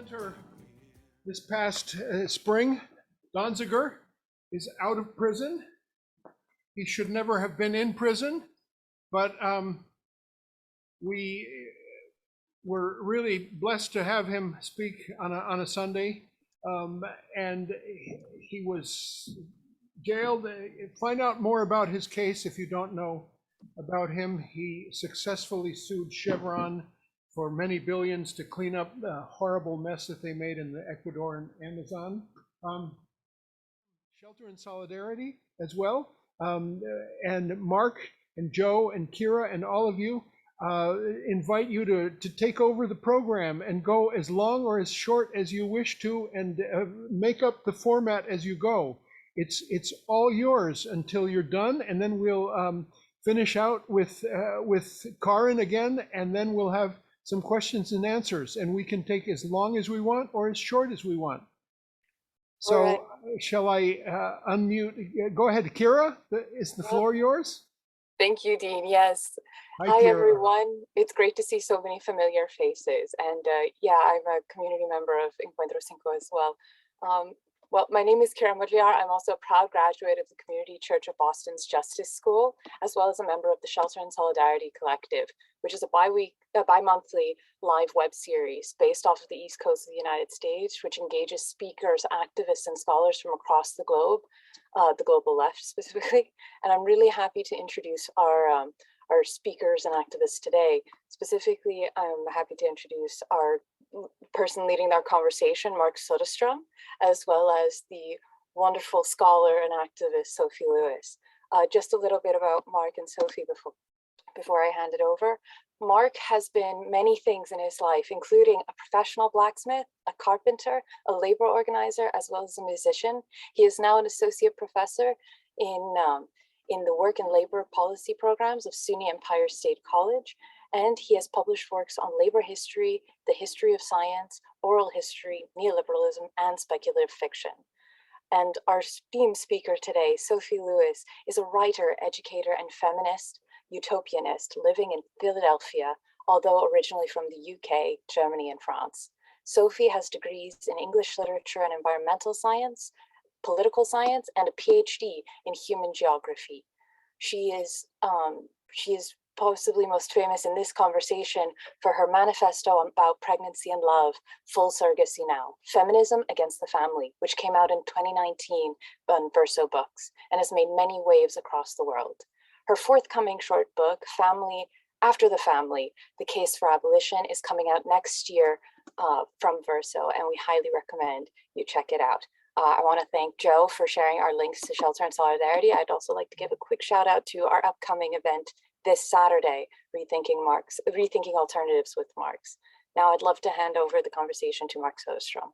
Center this past spring. Donziger is out of prison. He should never have been in prison, but we were really blessed to have him speak on a Sunday, and he was jailed. Find out more about his case if you don't know about him. He successfully sued Chevron for many billions to clean up the horrible mess that they made in the Ecuador and Amazon. Shelter in Solidarity as well. And Mark and Joe and Kira and all of you invite you to take over the program and go as long or as short as you wish to, and make up the format as you go. It's all yours until you're done, and then we'll finish out with Karin again, and then we'll have some questions and answers, and we can take as long as we want or as short as we want. So right. Shall I unmute? Go ahead, Kira. Is the floor yours? Thank you, Dean. Yes. Hi everyone. It's great to see so many familiar faces. And yeah, I'm a community member of Encuentro Cinco as well. Well, my name is Kira Mudliar. I'm also a proud graduate of the Community Church of Boston's Justice School, as well as a member of the Shelter in Solidarity Collective, which is a bi-monthly live web series based off of the East Coast of the United States, which engages speakers, activists, and scholars from across the globe, the global left specifically. And I'm really happy to introduce our speakers and activists today. Specifically, I'm happy to introduce our person leading our conversation, Mark Soderstrom, as well as the wonderful scholar and activist, Sophie Lewis. Just a little bit about Mark and Sophie before I hand it over. Mark has been many things in his life, including a professional blacksmith, a carpenter, a labor organizer, as well as a musician. He is now an associate professor in the work and labor policy programs of SUNY Empire State College, and he has published works on labor history, the history of science, oral history, neoliberalism, and speculative fiction. And our theme speaker today, Sophie Lewis, is a writer, educator, and feminist, utopianist living in Philadelphia, although originally from the UK, Germany, and France. Sophie has degrees in English literature and environmental science, political science, and a PhD in human geography. She is possibly most famous in this conversation for her manifesto about pregnancy and love, Full Surrogacy Now, Feminism Against the Family, which came out in 2019 on Verso Books and has made many waves across the world. Her forthcoming short book, Family After the Family, The Case for Abolition, is coming out next year from Verso, and we highly recommend you check it out. I want to thank Joe for sharing our links to Shelter in Solidarity. I'd also like to give a quick shout out to our upcoming event this Saturday, Rethinking Alternatives with Marx. Now I'd love to hand over the conversation to Mark Soderstrom.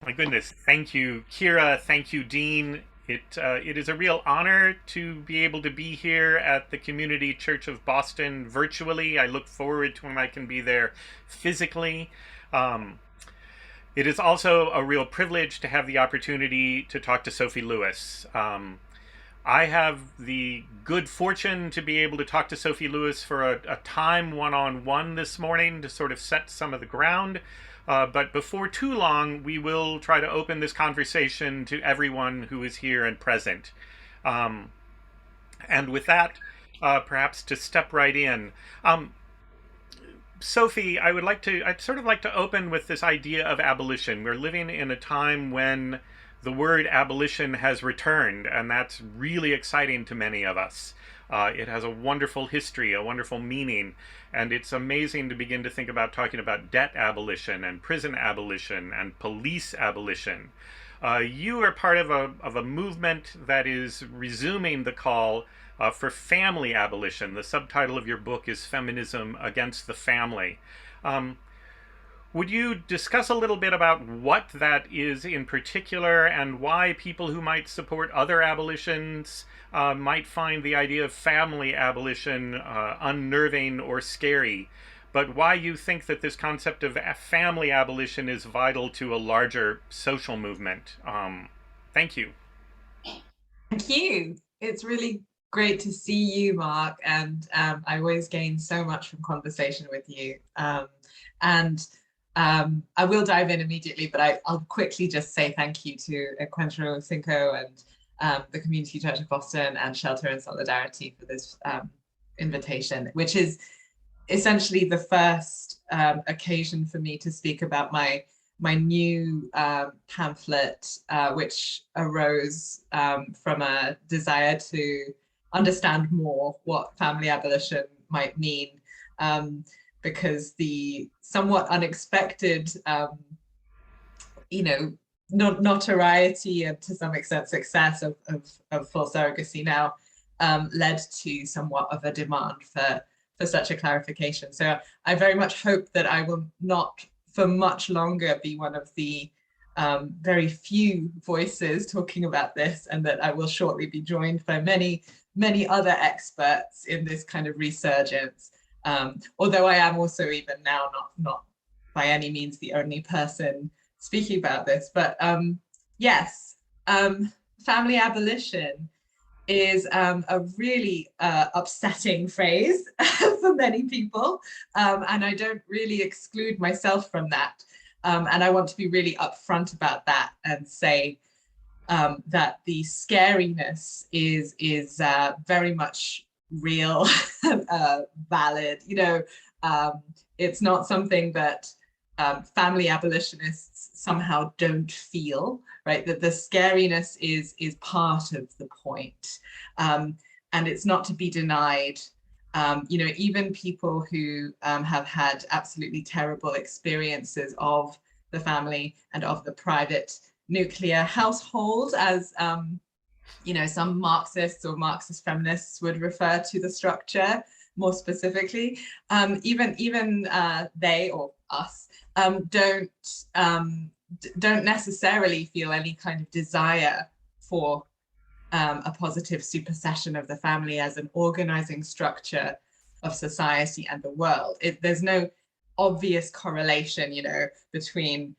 My goodness, thank you, Kira. Thank you, Dean. It is a real honor to be able to be here at the Community Church of Boston virtually. I look forward to when I can be there physically. It is also a real privilege to have the opportunity to talk to Sophie Lewis. I have the good fortune to be able to talk to Sophie Lewis for a time one-on-one this morning to sort of set some of the ground. But before too long, we will try to open this conversation to everyone who is here and present. And with that, perhaps to step right in. Sophie, I'd sort of like to open with this idea of abolition. We're living in a time when the word abolition has returned, and that's really exciting to many of us. It has a wonderful history, a wonderful meaning, and it's amazing to begin to think about talking about debt abolition and prison abolition and police abolition. You are part of a movement that is resuming the call for family abolition. The subtitle of your book is Feminism Against the Family. Would you discuss a little bit about what that is in particular and why people who might support other abolitions might find the idea of family abolition unnerving or scary, but why you think that this concept of family abolition is vital to a larger social movement? Thank you. Thank you. It's really great to see you, Mark, and I always gain so much from conversation with you. And I will dive in immediately, but I'll quickly just say thank you to Encuentro Cinco and the Community Church of Boston and Shelter in Solidarity for this invitation, which is essentially the first occasion for me to speak about my new pamphlet, which arose from a desire to understand more what family abolition might mean, because the somewhat unexpected, notoriety and to some extent success of full surrogacy now led to somewhat of a demand for such a clarification. So I very much hope that I will not for much longer be one of the very few voices talking about this, and that I will shortly be joined by many, many other experts in this kind of resurgence. Although I am also even now not by any means the only person speaking about this, but yes, family abolition is a really upsetting phrase for many people, and I don't really exclude myself from that. And I want to be really upfront about that and say that the scariness is very much real, valid. It's not something that family abolitionists somehow don't feel, right? That the scariness is part of the point, and it's not to be denied. Even people who have had absolutely terrible experiences of the family and of the private nuclear household, as some Marxists or Marxist feminists would refer to the structure more specifically, even they or us don't necessarily feel any kind of desire for a positive supersession of the family as an organizing structure of society and the world. There's no obvious correlation, between,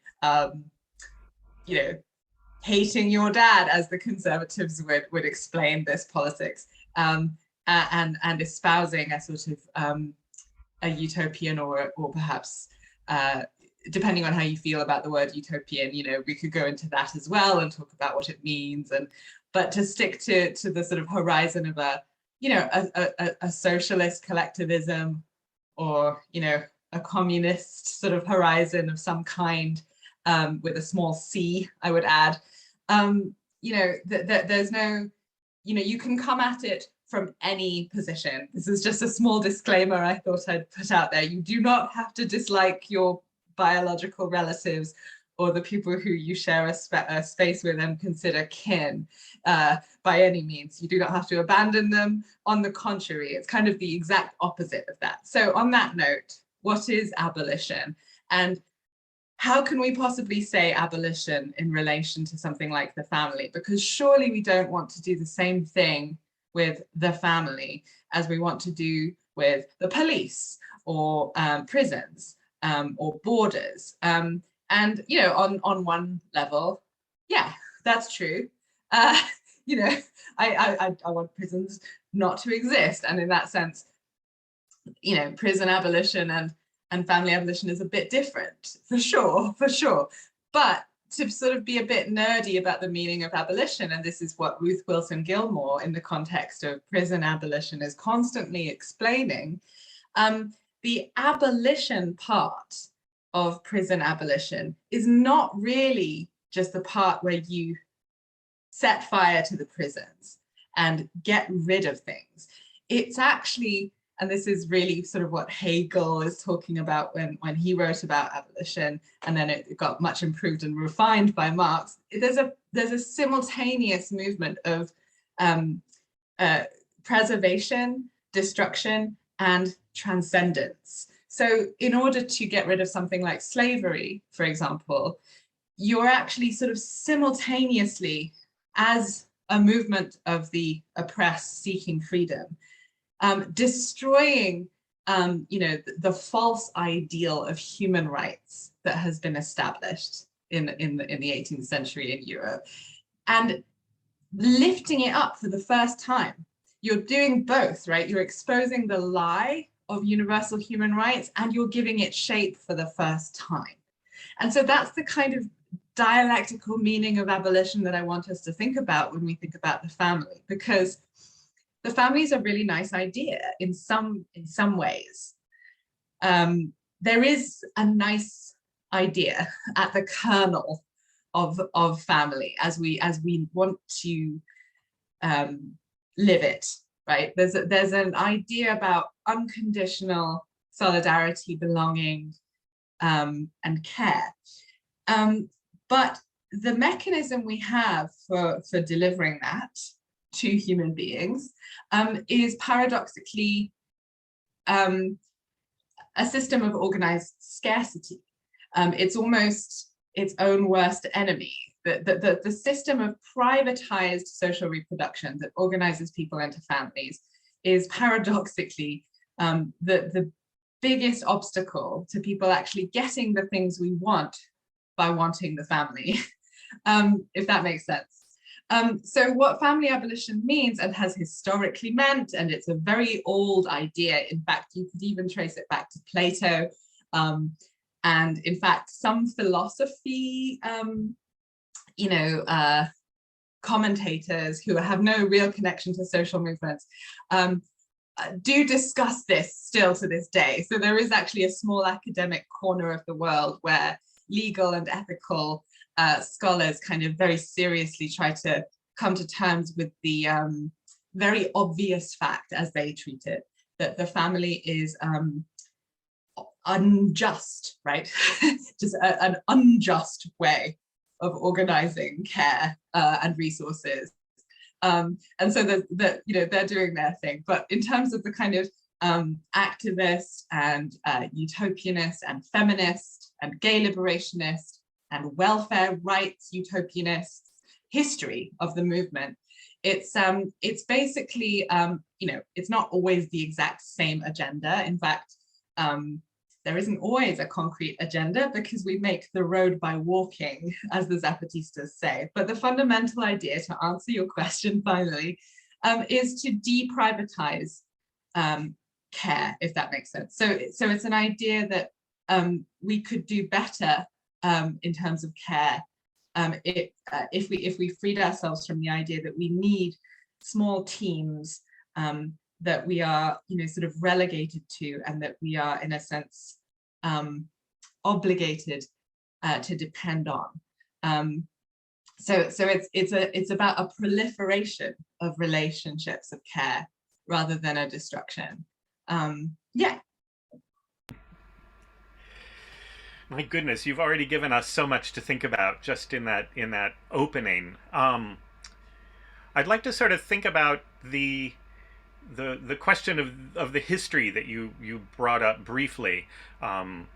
hating your dad, as the conservatives would explain this politics, and espousing a sort of a utopian or perhaps, depending on how you feel about the word utopian, we could go into that as well and talk about what it means. But to stick to the sort of horizon of a socialist collectivism, or, a communist sort of horizon of some kind, with a small c, I would add, there's no, you can come at it from any position. This is just a small disclaimer I thought I'd put out there. You do not have to dislike your biological relatives or the people who you share a space with and consider kin by any means. You do not have to abandon them. On the contrary, it's kind of the exact opposite of that. So on that note, what is abolition? And how can we possibly say abolition in relation to something like the family? Because surely we don't want to do the same thing with the family as we want to do with the police or prisons or borders. And, on one level, yeah, that's true. I want prisons not to exist. And in that sense, prison abolition and family abolition is a bit different, for sure. But to sort of be a bit nerdy about the meaning of abolition, and this is what Ruth Wilson Gilmore in the context of prison abolition is constantly explaining, the abolition part of prison abolition is not really just the part where you set fire to the prisons and get rid of things. It's actually, and this is really sort of what Hegel is talking about when he wrote about abolition, and then it got much improved and refined by Marx. There's a simultaneous movement of preservation, destruction, and transcendence. So in order to get rid of something like slavery, for example, you're actually sort of simultaneously, as a movement of the oppressed seeking freedom, destroying the false ideal of human rights that has been established in the 18th century in Europe, and lifting it up for the first time. You're doing both, right? You're exposing the lie of universal human rights, and you're giving it shape for the first time. And so that's the kind of dialectical meaning of abolition that I want us to think about when we think about the family, because the family is a really nice idea in some ways. There is a nice idea at the kernel of family as we want to live it, right? There's an idea about unconditional solidarity, belonging, and care. But the mechanism we have for delivering that to human beings is paradoxically a system of organized scarcity. It's almost its own worst enemy. The system of privatized social reproduction that organizes people into families is paradoxically the biggest obstacle to people actually getting the things we want by wanting the family, if that makes sense. So what family abolition means and has historically meant, and it's a very old idea, in fact, you could even trace it back to Plato, and in fact, some philosophy, commentators who have no real connection to social movements do discuss this still to this day. So there is actually a small academic corner of the world where legal and ethical scholars kind of very seriously try to come to terms with the very obvious fact, as they treat it, that the family is unjust, right? Just an unjust way of organizing care and resources. And so they're doing their thing. But in terms of the kind of activist and utopianist and feminist and gay liberationist and welfare rights utopianist history of the movement, it's basically, it's not always the exact same agenda. In fact, there isn't always a concrete agenda because we make the road by walking, as the Zapatistas say. But the fundamental idea, to answer your question finally, is to deprivatize care, if that makes sense. So it's an idea that we could do better in terms of care if we freed ourselves from the idea that we need small teams that we are, sort of relegated to, and that we are, in a sense, obligated to depend on. So it's about a proliferation of relationships of care rather than a destruction. Yeah. My goodness, you've already given us so much to think about just in that opening. I'd like to sort of think about the question of the history that you brought up briefly, and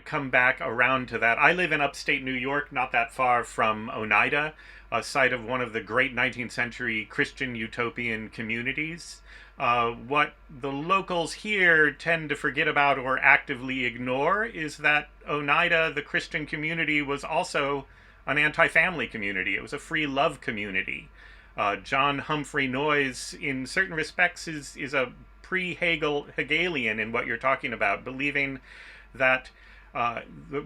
come back around to that. I live in upstate New York, not that far from Oneida, a site of one of the great 19th century Christian utopian communities. What the locals here tend to forget about or actively ignore is that Oneida, the Christian community, was also an anti-family community. It was a free love community. John Humphrey Noyes, in certain respects, is a pre-Hegelian in what you're talking about, believing that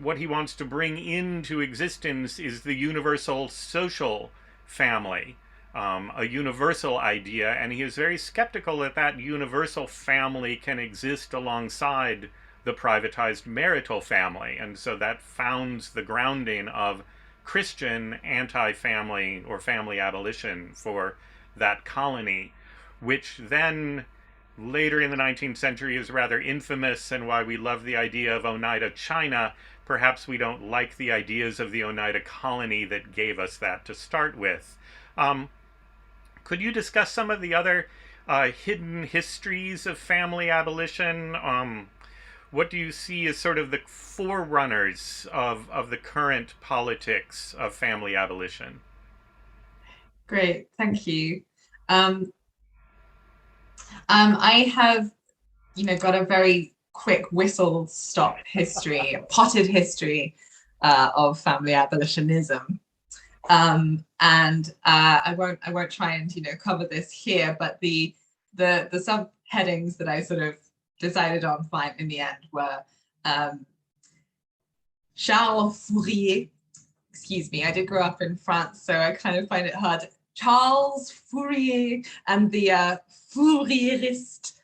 what he wants to bring into existence is the universal social family, a universal idea, and he is very skeptical that that universal family can exist alongside the privatized marital family, and so that founds the grounding of Christian anti-family or family abolition for that colony, which then later in the 19th century is rather infamous, and why we love the idea of Oneida China. Perhaps we don't like the ideas of the Oneida colony that gave us that to start with. Could you discuss some of the other hidden histories of family abolition? What do you see as sort of the forerunners of the current politics of family abolition? Great, thank you. I have, got a very quick whistle-stop history, potted history of family abolitionism, and I won't try and cover this here, but the subheadings that I sort of decided on in the end were Charles Fourier. Excuse me, I did grow up in France, so I kind of find it hard. Charles Fourier and the Fourierist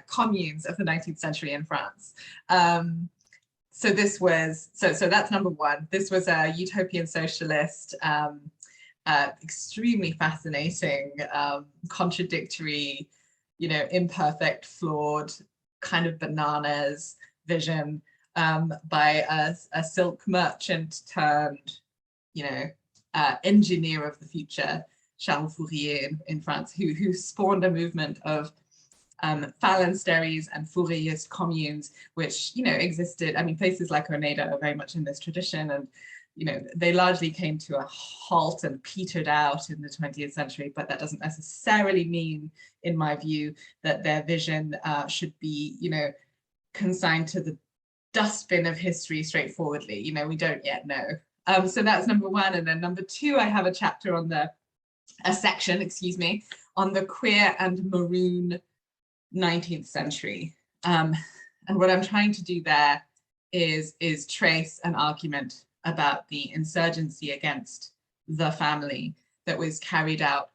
communes of the 19th century in France. So this was, so that's number one. This was a utopian socialist, extremely fascinating, contradictory, you know, imperfect, flawed, kind of bananas vision by a silk merchant turned, you know, engineer of the future, Charles Fourier in France, who spawned a movement of phalansteries and Fourierist communes, which, you know, existed. I mean, places like Grenada are very much in this tradition, and, you know, they largely came to a halt and petered out in the 20th century, but that doesn't necessarily mean, in my view, that their vision should be, you know, consigned to the dustbin of history straightforwardly. You know, we don't yet know. So that's number one. And then number two, I have a chapter on a section, excuse me, on the queer and maroon 19th century. And what I'm trying to do there is trace an argument about the insurgency against the family that was carried out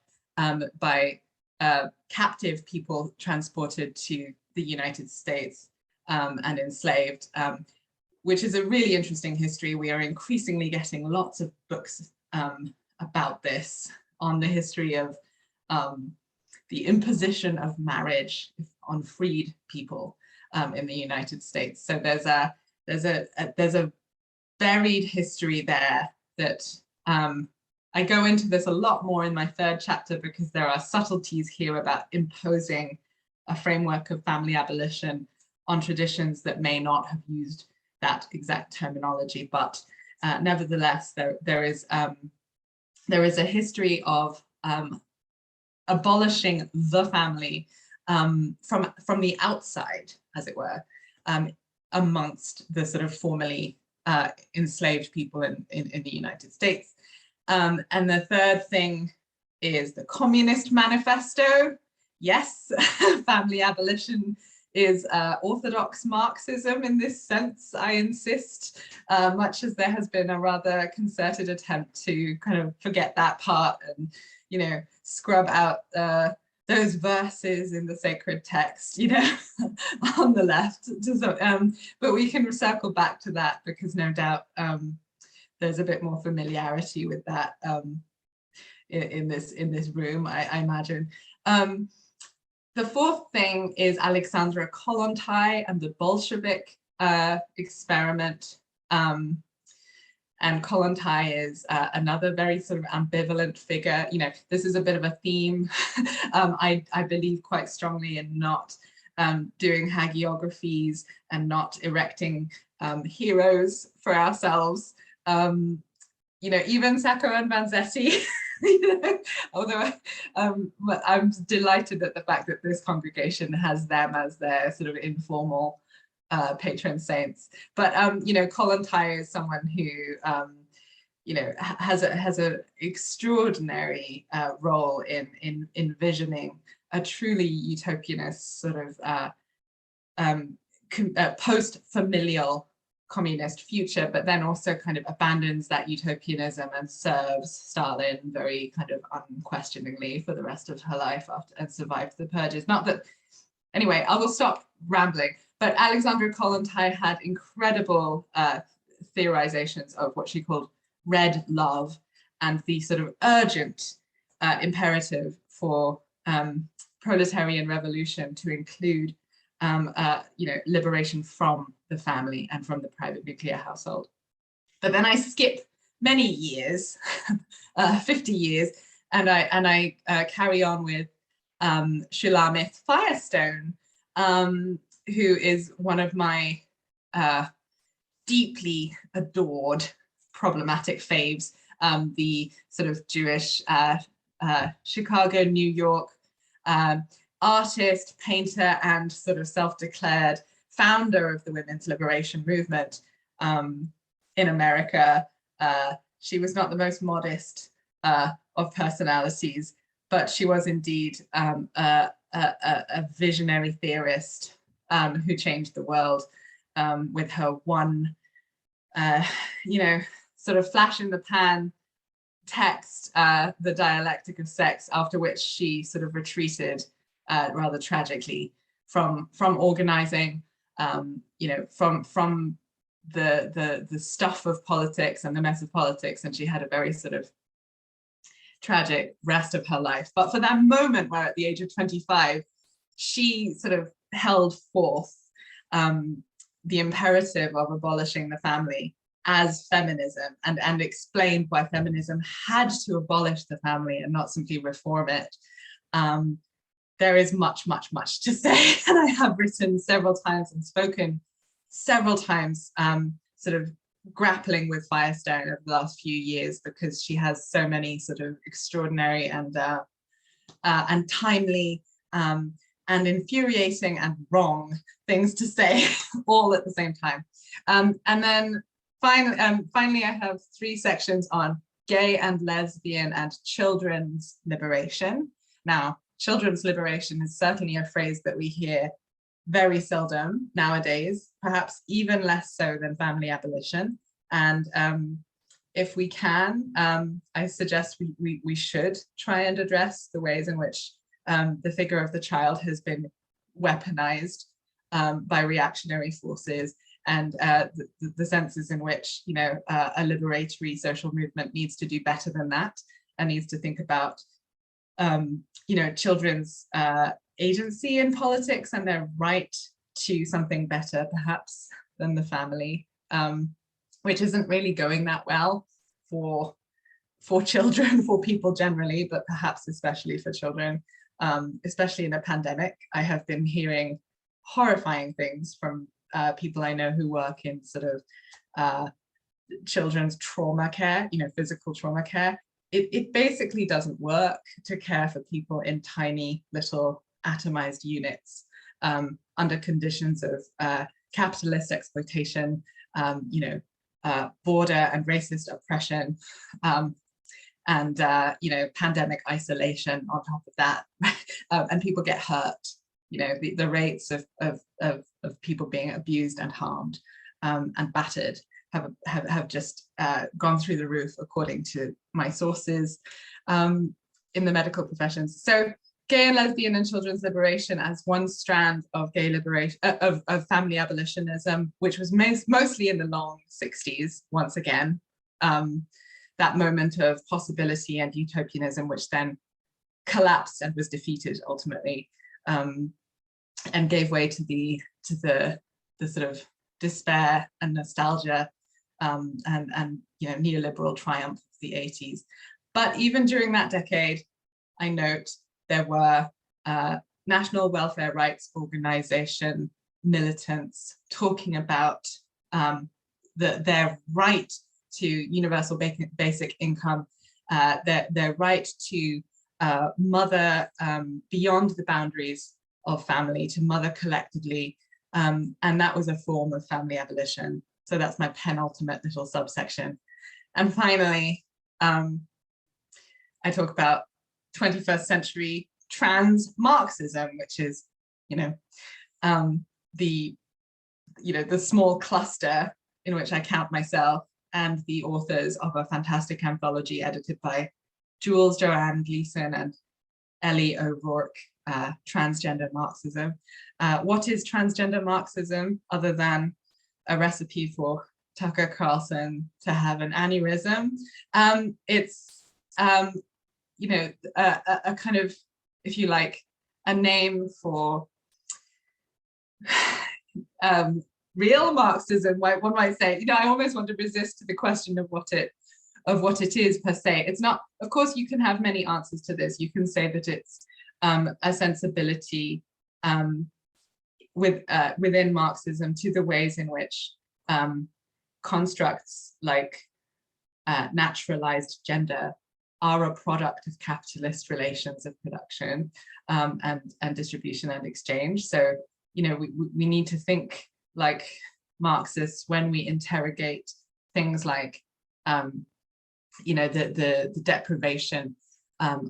by captive people transported to the United States and enslaved, which is a really interesting history. We are increasingly getting lots of books about this, on the history of the imposition of marriage on freed people in the United States. So there's a buried history there that I go into this a lot more in my third chapter, because there are subtleties here about imposing a framework of family abolition on traditions that may not have used that exact terminology, but nevertheless, there is a history of abolishing the family from the outside, as it were, amongst the sort of formerly enslaved people in the United States. And the third thing is the Communist Manifesto. Yes, family abolition is orthodox Marxism in this sense, I insist, much as there has been a rather concerted attempt to kind of forget that part and, you know, scrub out those verses in the sacred text, you know, on the left. But we can circle back to that, because no doubt there's a bit more familiarity with that in this room, I imagine. The fourth thing is Alexandra Kollontai and the Bolshevik experiment. And Kollontai is another very sort of ambivalent figure. You know, this is a bit of a theme. I believe quite strongly in not doing hagiographies and not erecting heroes for ourselves. You know, even Sacco and Vanzetti, you know, although I'm delighted at the fact that this congregation has them as their sort of informal patron saints. But you know, Kollontai is someone who you know, has an extraordinary role in envisioning a truly utopianist sort of post-familial communist future, but then also kind of abandons that utopianism and serves Stalin very kind of unquestioningly for the rest of her life after, and survived the purges. Not that, anyway, I will stop rambling. But Alexandra Kollontai had incredible theorizations of what she called red love and the sort of urgent imperative for proletarian revolution to include you know, liberation from the family and from the private nuclear household. But then I skip many years, 50 years, and I carry on with Shulamith Firestone, who is one of my deeply adored problematic faves, the sort of Jewish Chicago, New York artist, painter, and sort of self-declared founder of the women's liberation movement in America. She was not the most modest of personalities, but she was indeed a visionary theorist who changed the world with her one you know, sort of flash in the pan text, The Dialectic of Sex, after which she sort of retreated rather tragically from organizing, you know, from the stuff of politics and the mess of politics, and she had a very sort of tragic rest of her life. But for that moment where at the age of 25, she sort of held forth the imperative of abolishing the family as feminism, and explained why feminism had to abolish the family and not simply reform it. There is much to say, and I have written several times and spoken several times, sort of grappling with Firestone over the last few years, because she has so many sort of extraordinary and timely and infuriating and wrong things to say all at the same time. And then finally, I have 3 sections on gay and lesbian and children's liberation. Now, children's liberation is certainly a phrase that we hear very seldom nowadays, perhaps even less so than family abolition. And if we can, I suggest we should try and address the ways in which the figure of the child has been weaponized by reactionary forces, and the senses in which, you know, a liberatory social movement needs to do better than that, and needs to think about, you know, children's agency in politics and their right to something better, perhaps, than the family, which isn't really going that well for children, for people generally, but perhaps especially for children, especially in a pandemic. I have been hearing horrifying things from people I know who work in sort of children's trauma care, you know, physical trauma care. It basically doesn't work to care for people in tiny little atomized units under conditions of capitalist exploitation, you know, border and racist oppression, and you know, pandemic isolation on top of that, and people get hurt. You know, the rates of people being abused and harmed and battered have just gone through the roof, according to my sources in the medical professions. So gay and lesbian and children's liberation as one strand of gay liberation, of family abolitionism, which was mostly in the long 60s, once again, that moment of possibility and utopianism, which then collapsed and was defeated ultimately, and gave way to the sort of despair and nostalgia, and you know, neoliberal triumph of the 80s. But even during that decade, I note there were national welfare rights organization militants talking about their right to universal basic income, their right to mother beyond the boundaries of family, to mother collectively, and that was a form of family abolition. So that's my penultimate little subsection. And finally, I talk about 21st century trans Marxism, which is, you know, the small cluster in which I count myself and the authors of a fantastic anthology edited by Jules Joanne Gleason and Ellie O'Rourke, Transgender Marxism. What is transgender Marxism other than a recipe for Tucker Carlson to have an aneurysm? It's, you know, a kind of, if you like, a name for real Marxism, one might say. You know, I almost want to resist the question of what it is per se. It's not, of course, you can have many answers to this. You can say that it's a sensibility within Marxism to the ways in which constructs like naturalized gender are a product of capitalist relations of production and distribution and exchange. So, you know, we need to think like Marxists when we interrogate things like, you know, the deprivation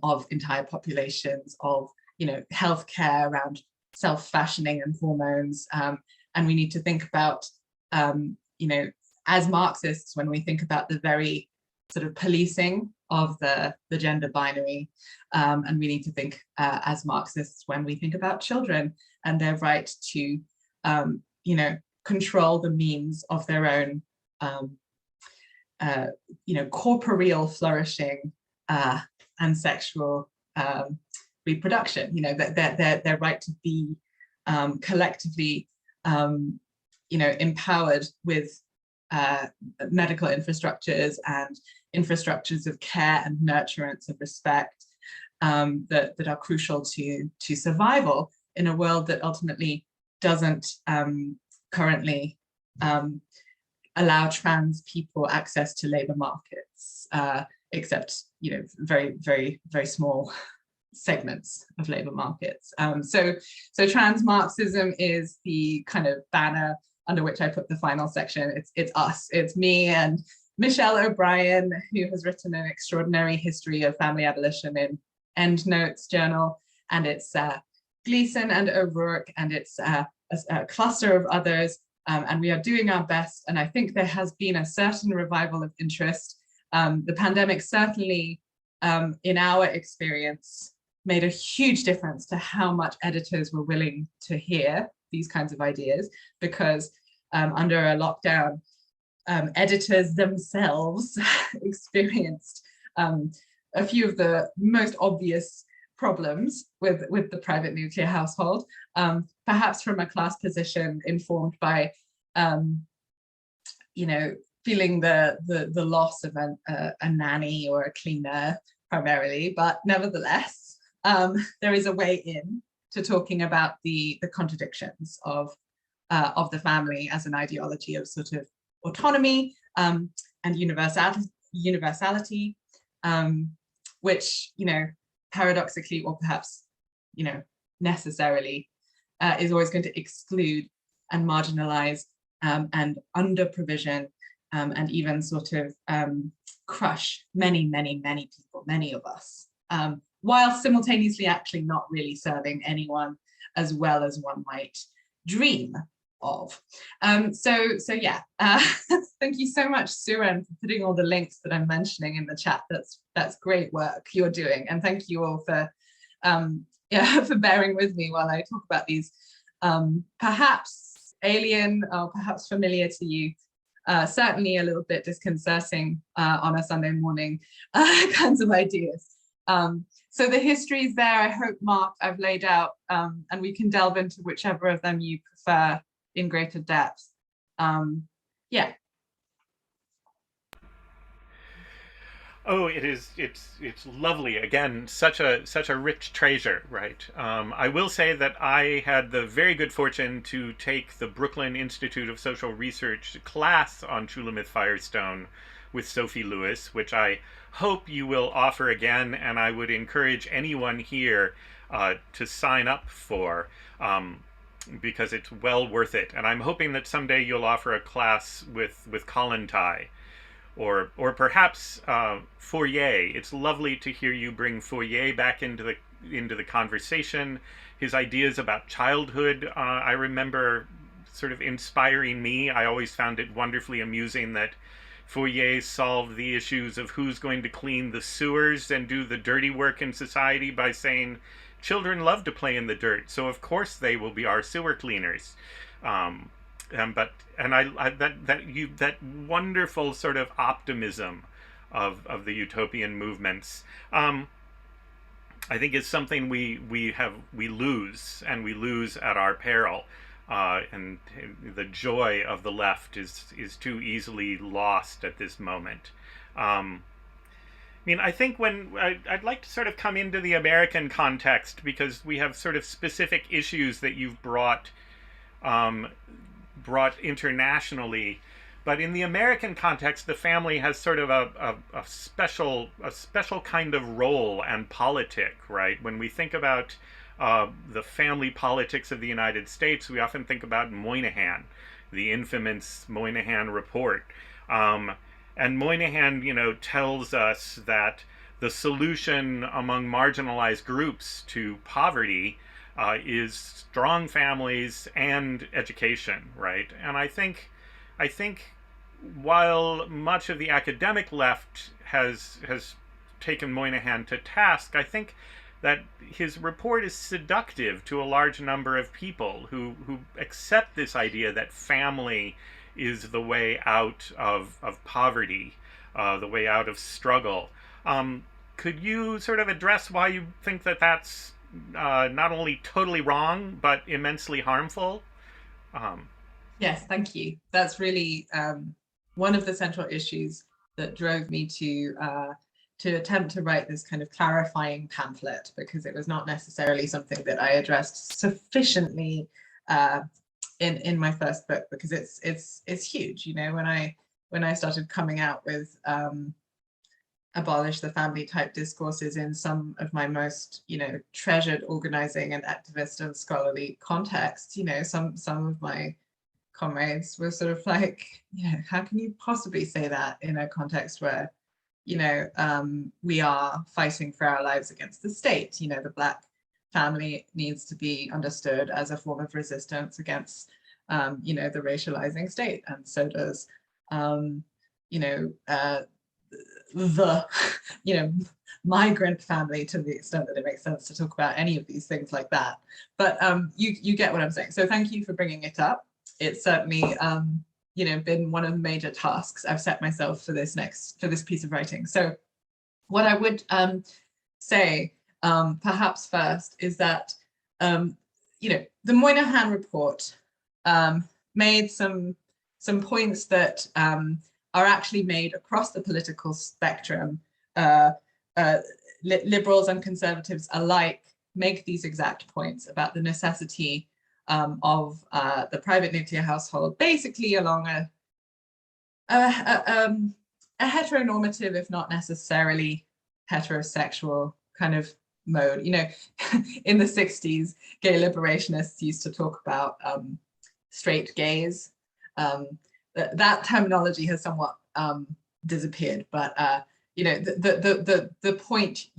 of entire populations, of, you know, healthcare around self-fashioning and hormones, and we need to think about, you know, as Marxists, when we think about the very sort of policing of the gender binary, and we need to think as Marxists when we think about children and their right to, control the means of their own, corporeal flourishing and sexual reproduction. Their right to be collectively, empowered with medical infrastructures and infrastructures of care and nurturance and respect that are crucial to survival in a world that ultimately doesn't currently allow trans people access to labor markets, except very, very, very small segments of labor markets. So trans Marxism is the kind of banner under which I put the final section. It's us, it's me and Michelle O'Brien, who has written an extraordinary history of family abolition in Endnotes Journal, and it's Gleason and O'Rourke, and it's a cluster of others, and we are doing our best. And I think there has been a certain revival of interest. The pandemic certainly, in our experience, made a huge difference to how much editors were willing to hear these kinds of ideas, because under a lockdown, editors themselves experienced a few of the most obvious problems with the private nuclear household, perhaps from a class position informed by, feeling the loss of a nanny or a cleaner primarily, but nevertheless, there is a way in to talking about the contradictions of the family as an ideology of sort of autonomy and universality, which, paradoxically, or perhaps, necessarily, is always going to exclude and marginalize and under provision and even sort of crush many, many, many people, many of us, while simultaneously actually not really serving anyone as well as one might dream of. So yeah, thank you so much, Suren, for putting all the links that I'm mentioning in the chat. That's great work you're doing, and thank you all for for bearing with me while I talk about these perhaps alien or perhaps familiar to you, certainly a little bit disconcerting on a Sunday morning kinds of ideas. So the history is there. I hope, Mark, I've laid out, and we can delve into whichever of them you prefer in greater depth. Yeah. Oh, it's lovely. Again, such a rich treasure, right? I will say that I had the very good fortune to take the Brooklyn Institute of Social Research class on Shulamith Firestone with Sophie Lewis, which I hope you will offer again, and I would encourage anyone here to sign up for, because it's well worth it. And I'm hoping that someday you'll offer a class with Colin Tai, or perhaps Fourier. It's lovely to hear you bring Fourier back into the conversation. His ideas about childhood, I remember, sort of inspiring me. I always found it wonderfully amusing that Fourier solved the issues of who's going to clean the sewers and do the dirty work in society by saying children love to play in the dirt, so of course they will be our sewer cleaners. That wonderful sort of optimism of the utopian movements, I think is something we lose, and we lose at our peril. And the joy of the left is too easily lost at this moment. I think I'd like to sort of come into the American context, because we have sort of specific issues that you've brought internationally, but in the American context, the family has sort of a special kind of role and politic, right? When we think about the family politics of the United States, we often think about Moynihan, the infamous Moynihan report. And Moynihan, tells us that the solution among marginalized groups to poverty is strong families and education, right? And I think while much of the academic left has taken Moynihan to task, I think that his report is seductive to a large number of people who accept this idea that family is the way out of poverty, the way out of struggle. Could you sort of address why you think that that's not only totally wrong, but immensely harmful? Yes, thank you. That's really one of the central issues that drove me to attempt to write this kind of clarifying pamphlet, because it was not necessarily something that I addressed sufficiently in my first book, because it's huge. You know, when I started coming out with abolish the family type discourses in some of my most, you know, treasured organizing and activist and scholarly contexts, you know, some of my comrades were sort of like, you know, how can you possibly say that in a context where, you know, we are fighting for our lives against the state? You know, the Black family needs to be understood as a form of resistance against, you know, the racializing state, and so does, you know, the, you know, migrant family, to the extent that it makes sense to talk about any of these things like that. But you get what I'm saying. So thank you for bringing it up. It's certainly, you know, been one of the major tasks I've set myself for this piece of writing. So what I would say, perhaps first, is that, you know, the Moynihan report made some points that are actually made across the political spectrum. Liberals and conservatives alike make these exact points about the necessity of the private nuclear household, basically along a heteronormative, if not necessarily heterosexual kind of mode. You know, in the 60s, gay liberationists used to talk about straight gays. That terminology has somewhat disappeared, but you know, the point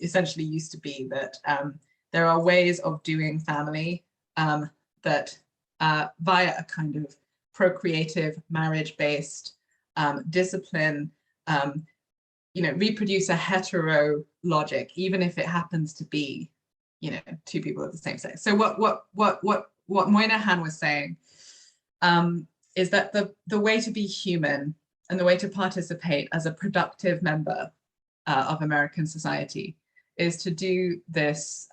essentially used to be that there are ways of doing family that via a kind of procreative, marriage-based discipline, you know, reproduce a hetero logic, even if it happens to be, you know, two people of the same sex. So what Moynihan was saying is that the way to be human and the way to participate as a productive member of American society is to do this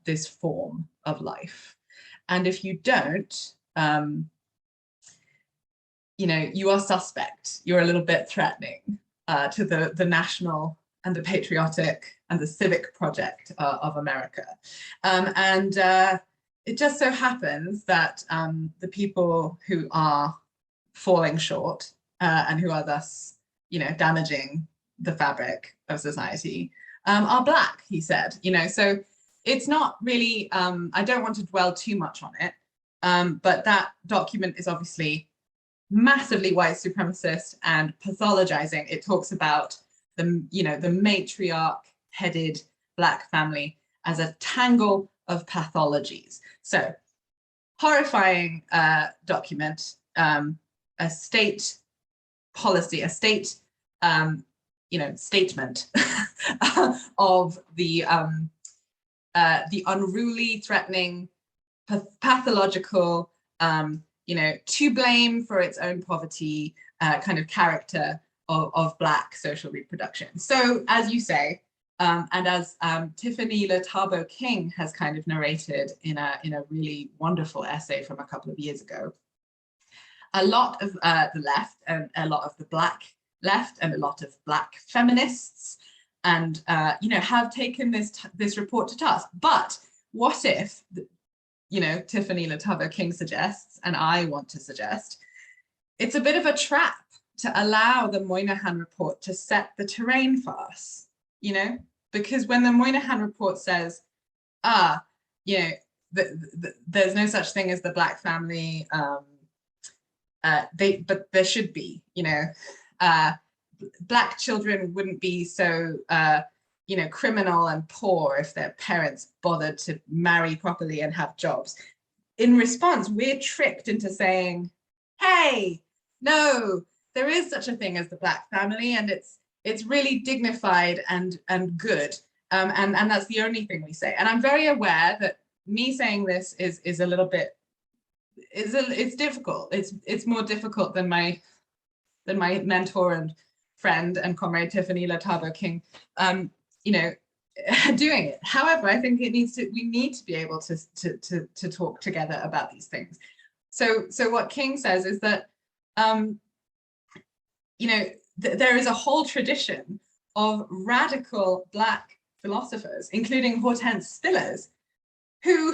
this form of life. And if you don't, you know, you are suspect. You're a little bit threatening to the national and the patriotic and the civic project of America. And it just so happens that the people who are falling short and who are thus, you know, damaging the fabric of society are Black, he said. You know, so it's not really, I don't want to dwell too much on it, but that document is obviously massively white supremacist and pathologizing. It talks about the, you know, the matriarch-headed Black family as a tangle of pathologies. So, horrifying document, a state policy, a state, you know, statement of the unruly, threatening, pathological, you know, to blame for its own poverty kind of character of Black social reproduction. So, as you say, and as Tiffany Letabo King has kind of narrated in a really wonderful essay from a couple of years ago, a lot of the left and a lot of the Black left and a lot of Black feminists and you know, have taken this report to task. But what if, you know, Tiffany Letabo King suggests, and I want to suggest, it's a bit of a trap to allow the Moynihan report to set the terrain for us, you know, because when the Moynihan report says, you know, there's no such thing as the Black family, but there should be, you know, Black children wouldn't be so, you know, criminal and poor if their parents bothered to marry properly and have jobs. In response, we're tricked into saying, hey, no, there is such a thing as the Black family, and it's really dignified and good. And that's the only thing we say. And I'm very aware that me saying this is a little bit, it's difficult. It's more difficult than my mentor and friend and comrade Tiffany Latabo King, you know, doing it. However, I think we need to be able to talk together about these things. So what King says is that, you know, there is a whole tradition of radical Black philosophers, including Hortense Spillers, who,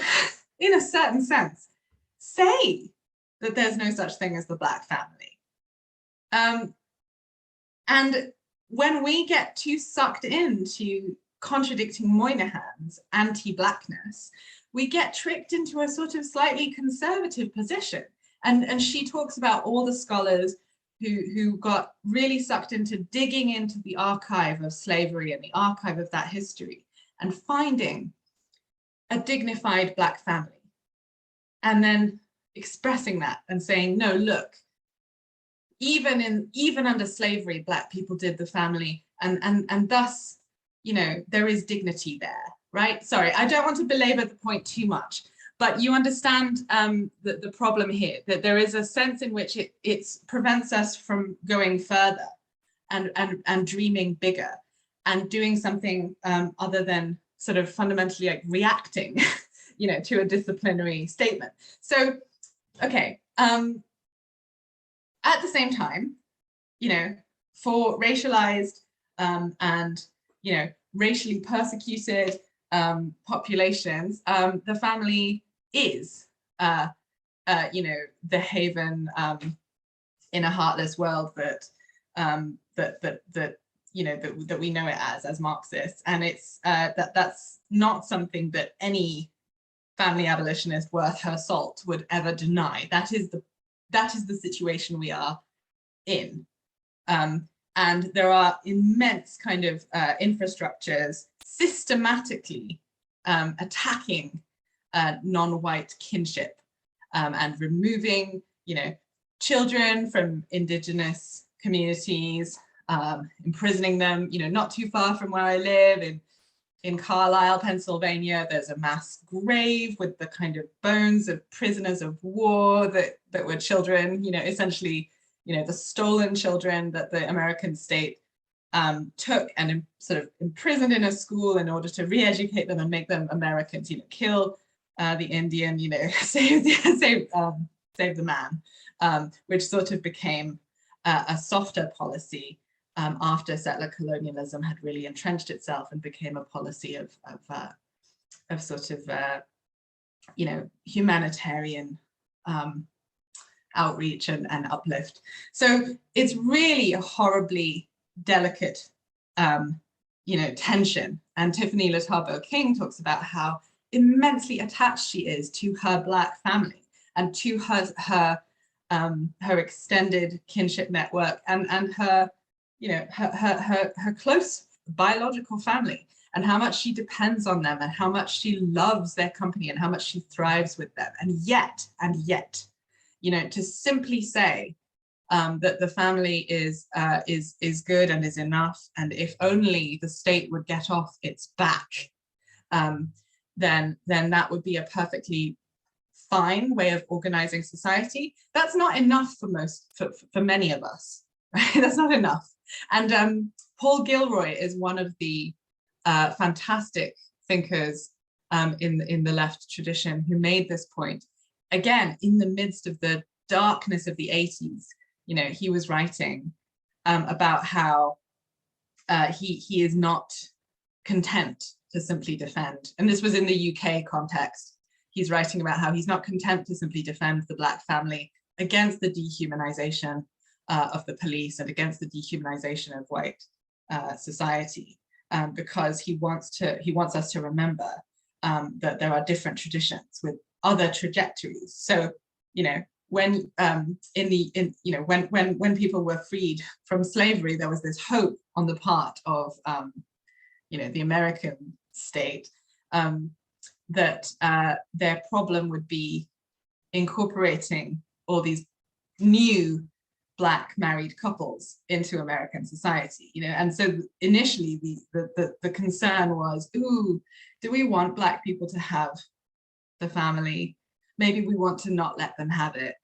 in a certain sense, say that there's no such thing as the Black family. And when we get too sucked into contradicting Moynihan's anti-Blackness, we get tricked into a sort of slightly conservative position. And she talks about all the scholars who got really sucked into digging into the archive of slavery and the archive of that history and finding a dignified Black family, and then expressing that and saying, no, look, even under slavery, Black people did the family, and thus, you know, there is dignity there, right? Sorry, I don't want to belabor the point too much, but you understand the problem here, that there is a sense in which it prevents us from going further and dreaming bigger and doing something other than sort of fundamentally like reacting, you know, to a disciplinary statement. So, okay. At the same time, you know, for racialized and, you know, racially persecuted populations, the family is, you know, the haven in a heartless world that you know, that we know it as Marxists, and it's that's not something that any family abolitionist worth her salt would ever deny. That is the situation we are in. And there are immense kind of infrastructures systematically attacking non-white kinship and removing, you know, children from indigenous communities, imprisoning them, you know, not too far from where I live in Carlisle, Pennsylvania. There's a mass grave with the kind of bones of prisoners of war that were children, you know, essentially, you know, the stolen children that the American state took and sort of imprisoned in a school in order to re-educate them and make them Americans, you know, kill the Indian, you know, save the man, which sort of became a softer policy after settler colonialism had really entrenched itself and became a policy of sort of, you know, humanitarian outreach and uplift. So it's really a horribly delicate, you know, tension. And Tiffany Latabo King talks about how immensely attached she is to her Black family and to her extended kinship network and her, you know, her close biological family, and how much she depends on them and how much she loves their company and how much she thrives with them. And yet, you know, to simply say that the family is good and is enough, and if only the state would get off its back, then that would be a perfectly fine way of organizing society. That's not enough for many of us, right? That's not enough. And Paul Gilroy is one of the fantastic thinkers in the left tradition who made this point. Again, in the midst of the darkness of the 80s, you know, he was writing about how he is not content to simply defend. And this was in the UK context. He's writing about how he's not content to simply defend the Black family against the dehumanization of the police and against the dehumanization of white society, because he wants us to remember that there are different traditions with other trajectories. So, you know, when when people were freed from slavery, there was this hope on the part of you know, the American state that their problem would be incorporating all these new Black married couples into American society, and so initially the concern was, ooh, do we want Black people to have the family? Maybe we want to not let them have it.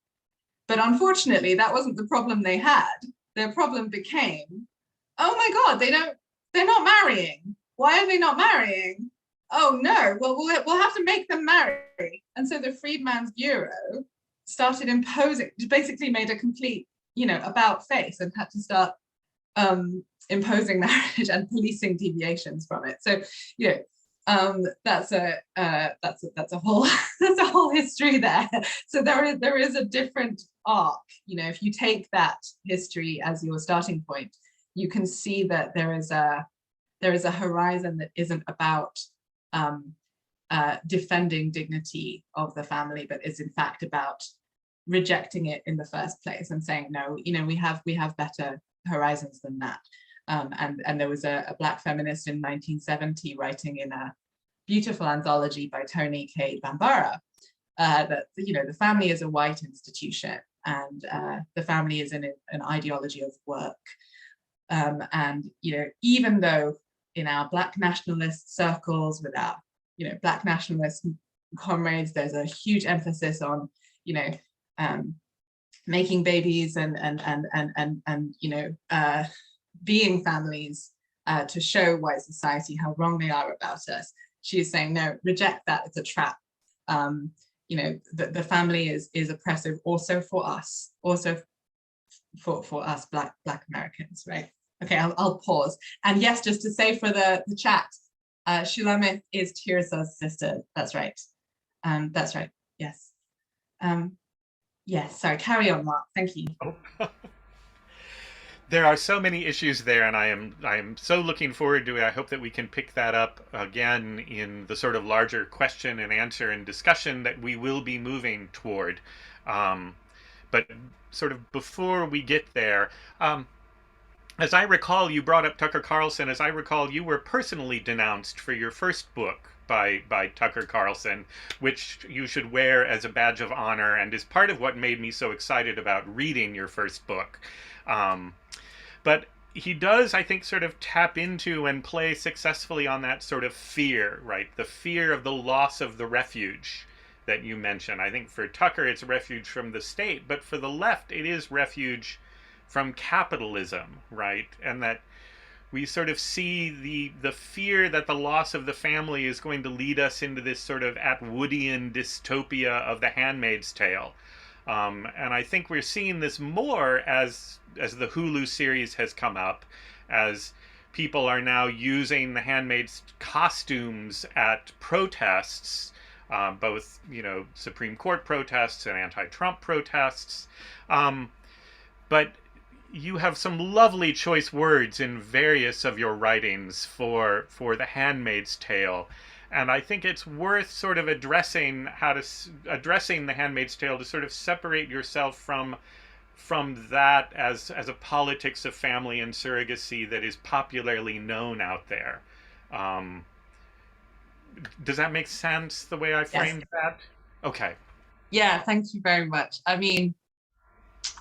But unfortunately, that wasn't the problem they had. Their problem became, oh my God, they're not marrying. Why are they not marrying? Oh no, well, we'll have to make them marry. And so the Freedmen's Bureau started imposing, basically made a complete, about face, and had to start imposing marriage and policing deviations from it. So, that's a whole that's a whole history there. So there is a different arc. If you take that history as your starting point, you can see that there is a horizon that isn't about defending dignity of the family, but is in fact about rejecting it in the first place and saying, no, we have better horizons than that. And there was a Black feminist in 1970 writing in a beautiful anthology by Toni Cade Bambara that the family is a white institution, and the family is an ideology of work. And even though in our Black nationalist circles, with our Black nationalist comrades, there's a huge emphasis on making babies and being families to show white society how wrong they are about us. She is saying, no, reject that, it's a trap. The family is oppressive also for us, also for us Black Americans, right? Okay, I'll pause. And yes, just to say for the chat, Shulamith is Tirsa's sister. That's right. That's right. Yes. Yes. Sorry. Carry on, Mark. Thank you. Oh. There are so many issues there, and I am so looking forward to it. I hope that we can pick that up again in the sort of larger question and answer and discussion that we will be moving toward. But sort of before we get there, as I recall, you brought up Tucker Carlson. As I recall, you were personally denounced for your first book by Tucker Carlson, which you should wear as a badge of honor, and is part of what made me so excited about reading your first book. But he does, I think, sort of tap into and play successfully on that sort of fear, right? The fear of the loss of the refuge that you mentioned. I think for Tucker, it's refuge from the state, but for the left, it is refuge from capitalism, right? And that we sort of see the fear that the loss of the family is going to lead us into this sort of Atwoodian dystopia of The Handmaid's Tale. And I think we're seeing this more as the Hulu series has come up, as people are now using the Handmaid's costumes at protests, both Supreme Court protests and anti-Trump protests. But you have some lovely choice words in various of your writings for The Handmaid's Tale. And I think it's worth sort of addressing The Handmaid's Tale to sort of separate yourself from that as a politics of family and surrogacy that is popularly known out there. Does that make sense, the way I framed that? Okay. Yeah, thank you very much. I mean,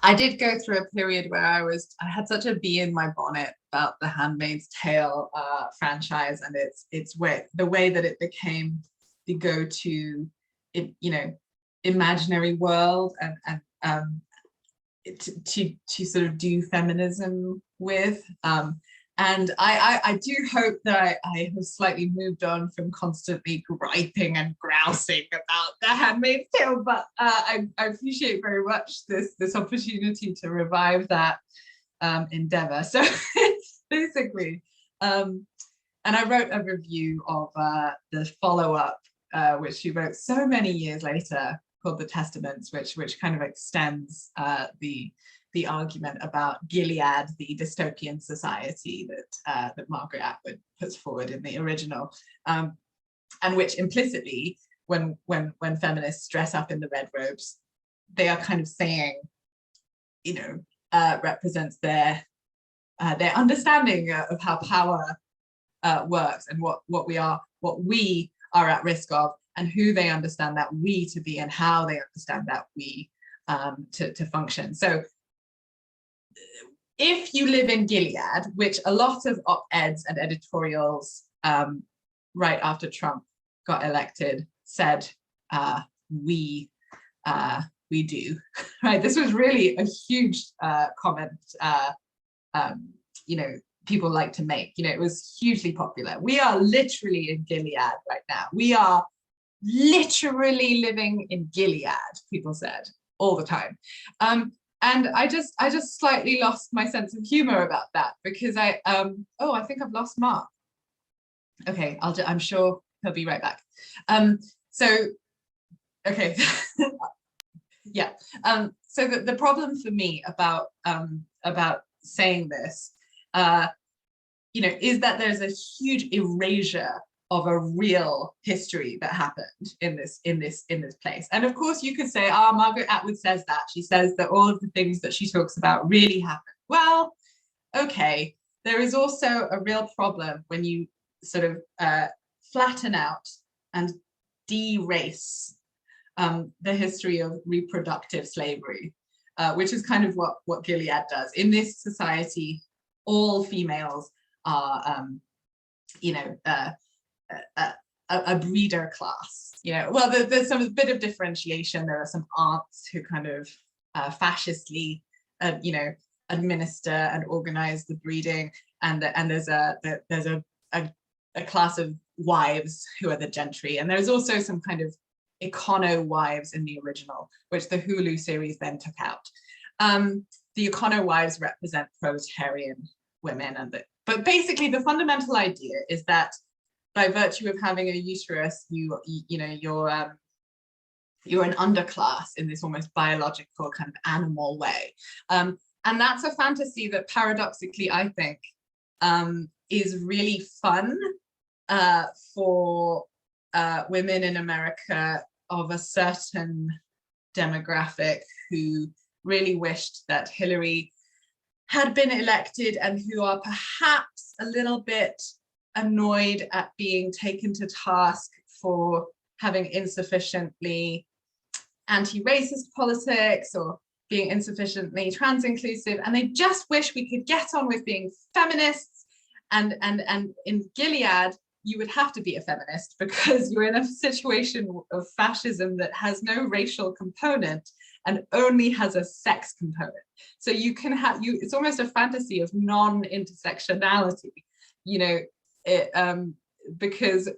I did go through a period where I had such a bee in my bonnet about the Handmaid's Tale franchise, and the way that it became the go-to, imaginary world and to sort of do feminism with. And I do hope that I have slightly moved on from constantly griping and grousing about The Handmaid's Tale, but I appreciate very much this opportunity to revive that endeavor. So basically, and I wrote a review of the follow-up, which she wrote so many years later, called The Testaments, which kind of extends the argument about Gilead, the dystopian society that Margaret Atwood puts forward in the original, and which implicitly, when feminists dress up in the red robes, they are kind of saying, represents their understanding of how power works and what we are at risk of, and who they understand that we to be, and how they understand that we to function. So if you live in Gilead, which a lot of op-eds and editorials right after Trump got elected said we do, right? This was really a huge comment, you know, people like to make. You know, it was hugely popular. We are literally in Gilead right now. We are literally living in Gilead, people said all the time. And I just slightly lost my sense of humor about that, because oh, I think I've lost Mark. Okay, I'm sure he'll be right back. So, okay, yeah. So the problem for me about saying this, you know, is that there's a huge erasure of a real history that happened in this place. And of course you could say, ah, Margaret Atwood says that. She says that all of the things that she talks about really happened. Well, okay, there is also a real problem when you sort of flatten out and de-race the history of reproductive slavery, which is kind of what Gilead does. In this society, all females are, you know, a breeder class. You know, well, there's some bit of differentiation. There are some aunts who kind of fascistly, you know, administer and organize the breeding, and there's a class of wives who are the gentry, and there's also some kind of econo wives in the original, which the Hulu series then took out. The econo wives represent proletarian women, but basically the fundamental idea is that by virtue of having a uterus, you know, you're an underclass in this almost biological kind of animal way. And that's a fantasy that paradoxically, I think, is really fun for women in America of a certain demographic who really wished that Hillary had been elected, and who are perhaps a little bit annoyed at being taken to task for having insufficiently anti-racist politics or being insufficiently trans-inclusive, and they just wish we could get on with being feminists. And in Gilead, you would have to be a feminist because you're in a situation of fascism that has no racial component and only has a sex component. So you can have, it's almost a fantasy of non-intersectionality, you know, because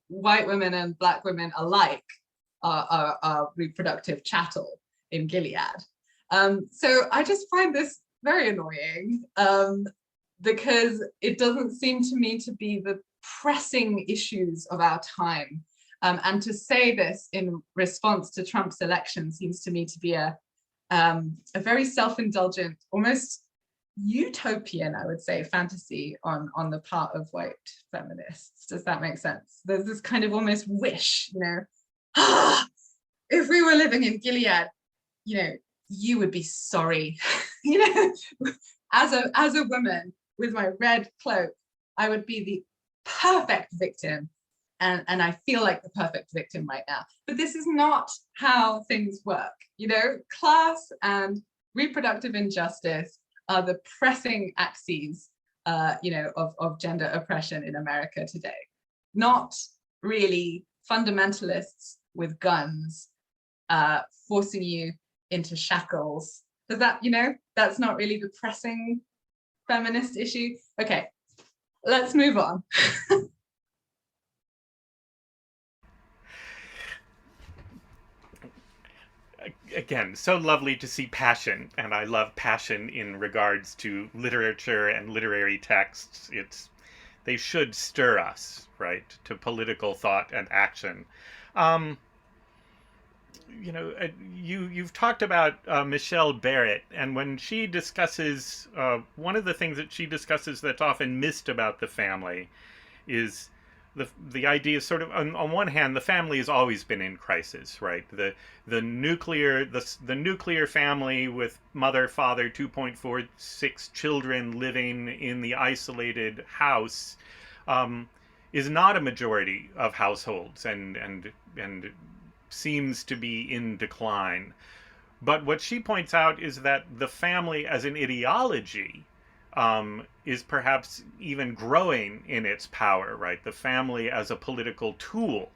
white women and Black women alike are reproductive chattel in Gilead. So I just find this very annoying because it doesn't seem to me to be the pressing issues of our time. And to say this in response to Trump's election seems to me to be a very self-indulgent, almost utopian, I would say, fantasy on the part of white feminists. Does that make sense? There's this kind of almost wish, you know, if we were living in Gilead, you know, you would be sorry. You know, as a woman with my red cloak, I would be the perfect victim. And I feel like the perfect victim right now. But this is not how things work. You know, class and reproductive injustice are the pressing axes, you know, of gender oppression in America today. Not really fundamentalists with guns forcing you into shackles. Does that, you know, that's not really the pressing feminist issue. Okay, let's move on. Again, so lovely to see passion, and I love passion in regards to literature and literary texts. They should stir us, right, to political thought and action. You know, you've talked about Michelle Barrett, and when she discusses one of the things that she discusses that's often missed about the family is the idea sort of on one hand, the family has always been in crisis, right? The nuclear family with mother, father, 2.46 children living in the isolated house is not a majority of households, and seems to be in decline. But what she points out is that the family as an ideology is perhaps even growing in its power, right? The family as a political tool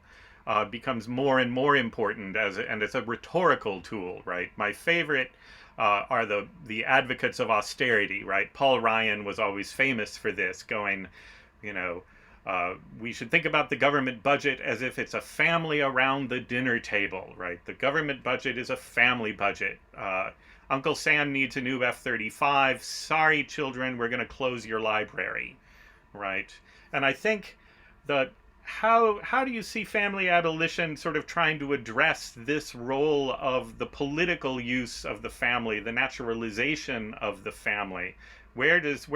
becomes more and more important and it's a rhetorical tool, right? My favorite are the advocates of austerity, right? Paul Ryan was always famous for this, going, you know, we should think about the government budget as if it's a family around the dinner table, right? The government budget is a family budget. Uncle Sam needs a new F-35. Sorry, children, we're going to close your library, right? And I think that how do you see family abolition sort of trying to address this role of the political use of the family, the naturalization of the family? Where does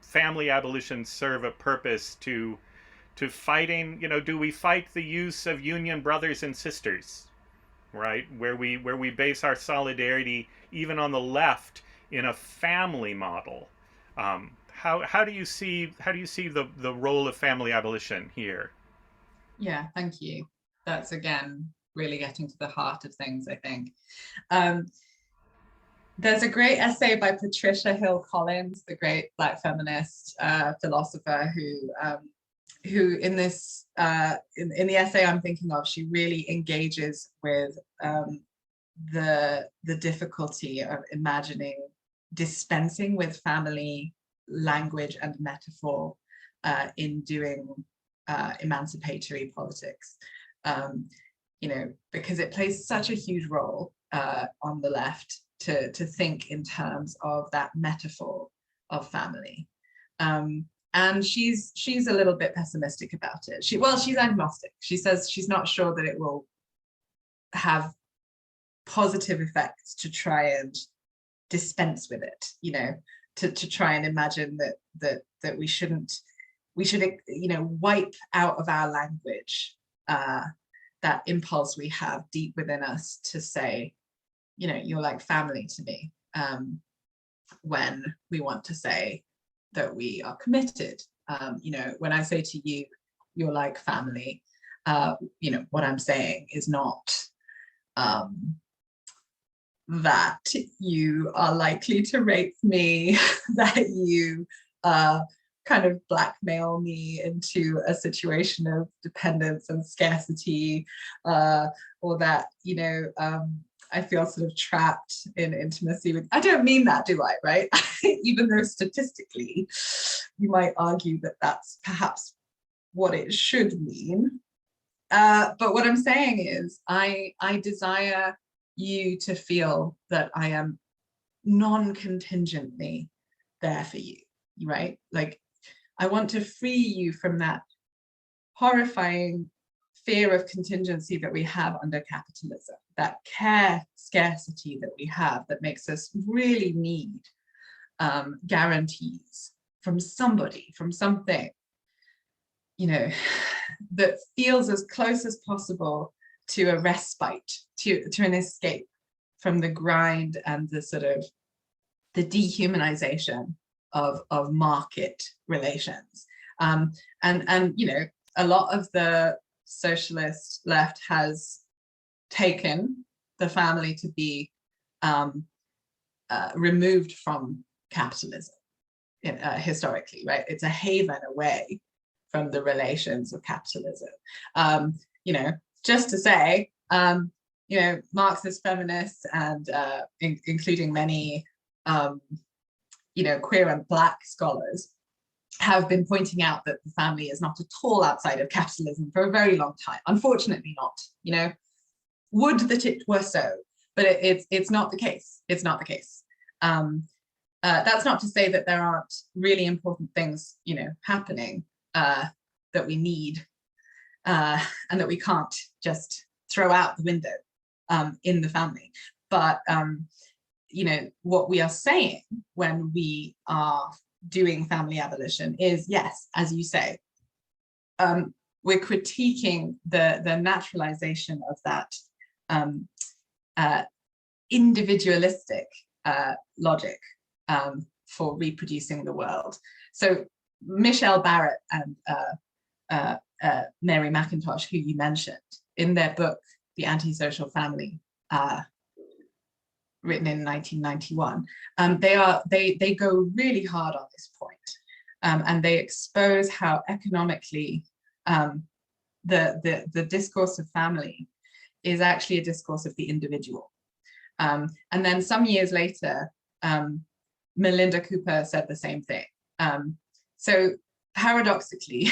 family abolition serve a purpose to fighting, do we fight the use of union brothers and sisters, right? Where we base our solidarity even on the left in a family model. How do you see the role of family abolition here? Yeah, thank you. That's again really getting to the heart of things, I think. There's a great essay by Patricia Hill Collins, the great Black feminist philosopher, who in this in the essay I'm thinking of, she really engages with the difficulty of imagining dispensing with family language and metaphor in doing emancipatory politics, because it plays such a huge role on the left to think in terms of that metaphor of family. And she's a little bit pessimistic about it. She's agnostic. She says she's not sure that it will have positive effects to try and dispense with it, to try and imagine that we should wipe out of our language that impulse we have deep within us to say, you're like family to me, when we want to say that we are committed. When I say to you, you're like family, what I'm saying is not that you are likely to rape me, that you kind of blackmail me into a situation of dependence and scarcity, or that, I feel sort of trapped in intimacy with. I don't mean that, do I, right? Even though statistically, you might argue that that's perhaps what it should mean. But what I'm saying is I desire you to feel that I am non-contingently there for you, right? Like, I want to free you from that horrifying fear of contingency that we have under capitalism, that care scarcity that we have that makes us really need guarantees from somebody, from something, that feels as close as possible to a respite, to an escape from the grind and the sort of the dehumanization of market relations. And a lot of the socialist left has taken the family to be removed from capitalism historically, right? It's a haven away from the relations of capitalism. Just to say, Marxist feminists and including many, queer and Black scholars have been pointing out that the family is not at all outside of capitalism for a very long time. Unfortunately not, would that it were so, but it's not the case. It's not the case. That's not to say that there aren't really important things, happening that we need and that we can't just throw out the window in the family. But, what we are saying when we are doing family abolition is, yes, as you say, we're critiquing the naturalization of that individualistic logic for reproducing the world. So Michelle Barrett and Mary McIntosh, who you mentioned, in their book, The Antisocial Family, written in 1991. They go really hard on this point, and they expose how economically the discourse of family is actually a discourse of the individual. And then some years later, Melinda Cooper said the same thing. So paradoxically,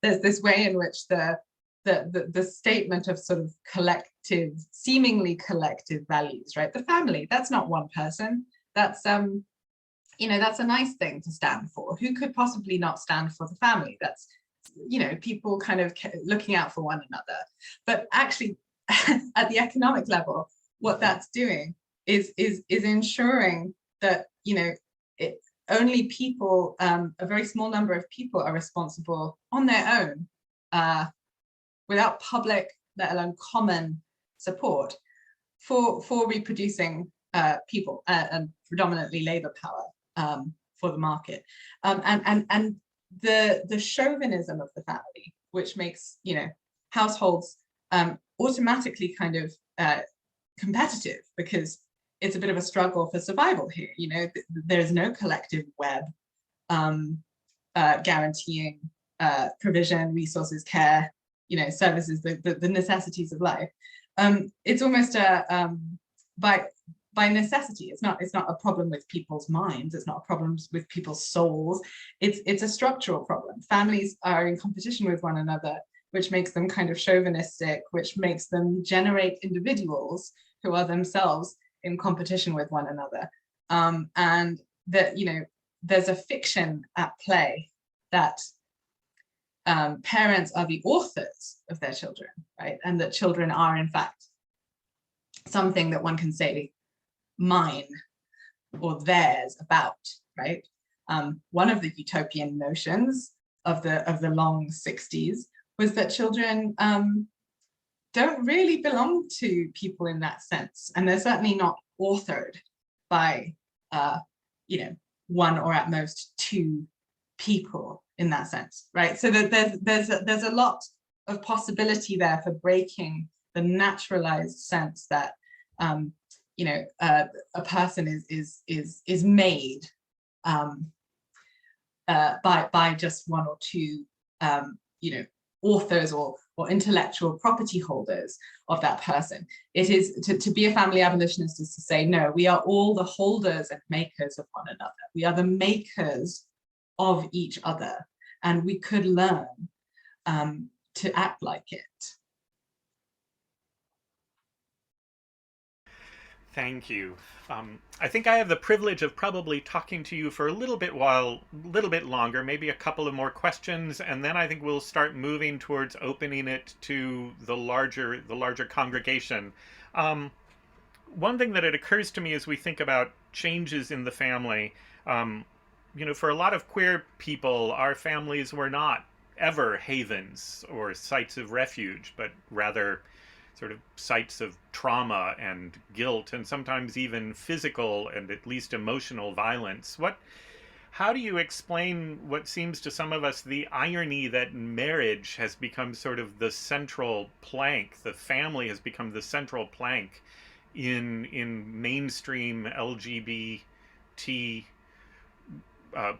there's this way in which the statement of sort of collective, seemingly collective values, right? The family, that's not one person. That's you know, that's a nice thing to stand for. Who could possibly not stand for the family? That's, you know, people kind of looking out for one another. But actually, at the economic level, what that's doing is ensuring that, you know, only people, a very small number of people are responsible on their own, without public, let alone common support for reproducing people and predominantly labor power for the market. And the chauvinism of the family, which makes, you know, households automatically kind of competitive, because it's a bit of a struggle for survival here. You know, there's no collective web guaranteeing provision, resources, care, you know, services, the necessities of life. It's almost by necessity. It's not a problem with people's minds. It's not a problem with people's souls. It's a structural problem. Families are in competition with one another, which makes them kind of chauvinistic, which makes them generate individuals who are themselves in competition with one another. And that, you know, there's a fiction at play that parents are the authors of their children, right? And that children are in fact something that one can say mine or theirs about, right? One of the utopian notions of the long 60s was that children don't really belong to people in that sense, and they're certainly not authored by you know, one or at most two people in that sense, right? So that there's a lot of possibility there for breaking the naturalized sense that you know, a person is made by just one or two you know, authors or intellectual property holders of that person. It is to be a family abolitionist is to say, no, we are all the holders and makers of one another. We are the makers of each other, and we could learn to act like it. Thank you. I think I have the privilege of probably talking to you for a little bit longer, maybe a couple of more questions, and then I think we'll start moving towards opening it to the larger congregation. One thing that it occurs to me as we think about changes in the family, you know, for a lot of queer people, our families were not ever havens or sites of refuge, but rather sort of sites of trauma and guilt, and sometimes even physical and at least emotional violence. How do you explain what seems to some of us the irony that marriage has become sort of the central plank, the family has become the central plank in mainstream LGBT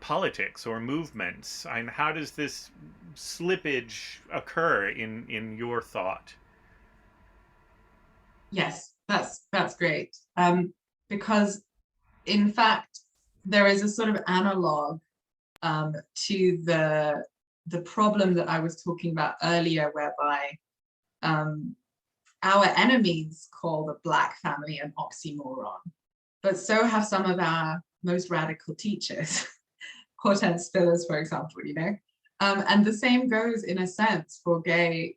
politics or movements? And how does this slippage occur in your thought? Yes, that's great. Because in fact, there is a sort of analog to the problem that I was talking about earlier, whereby our enemies call the Black family an oxymoron, but so have some of our most radical teachers, Hortense Spillers, for example, you know. And the same goes in a sense for gay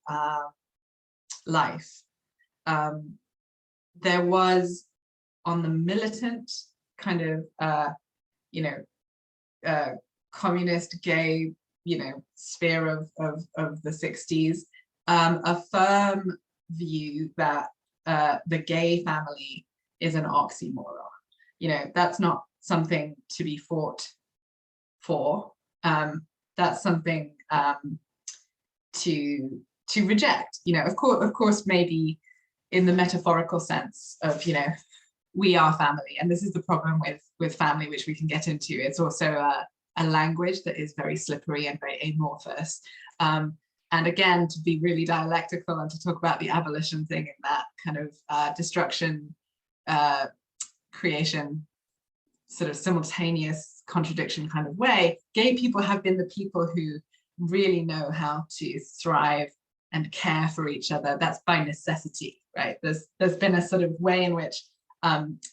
life. There was on the militant kind of, you know, communist gay, you know, sphere of the 60s, a firm view that the gay family is an oxymoron. You know, that's not something to be fought for. That's something to reject. You know, of course, maybe in the metaphorical sense of, you know, we are family. And this is the problem with family, which we can get into. It's also a language that is very slippery and very amorphous. And again, to be really dialectical and to talk about the abolition thing in that kind of destruction, creation, sort of simultaneous contradiction kind of way, gay people have been the people who really know how to thrive and care for each other. That's by necessity, right? There's been a sort of way in which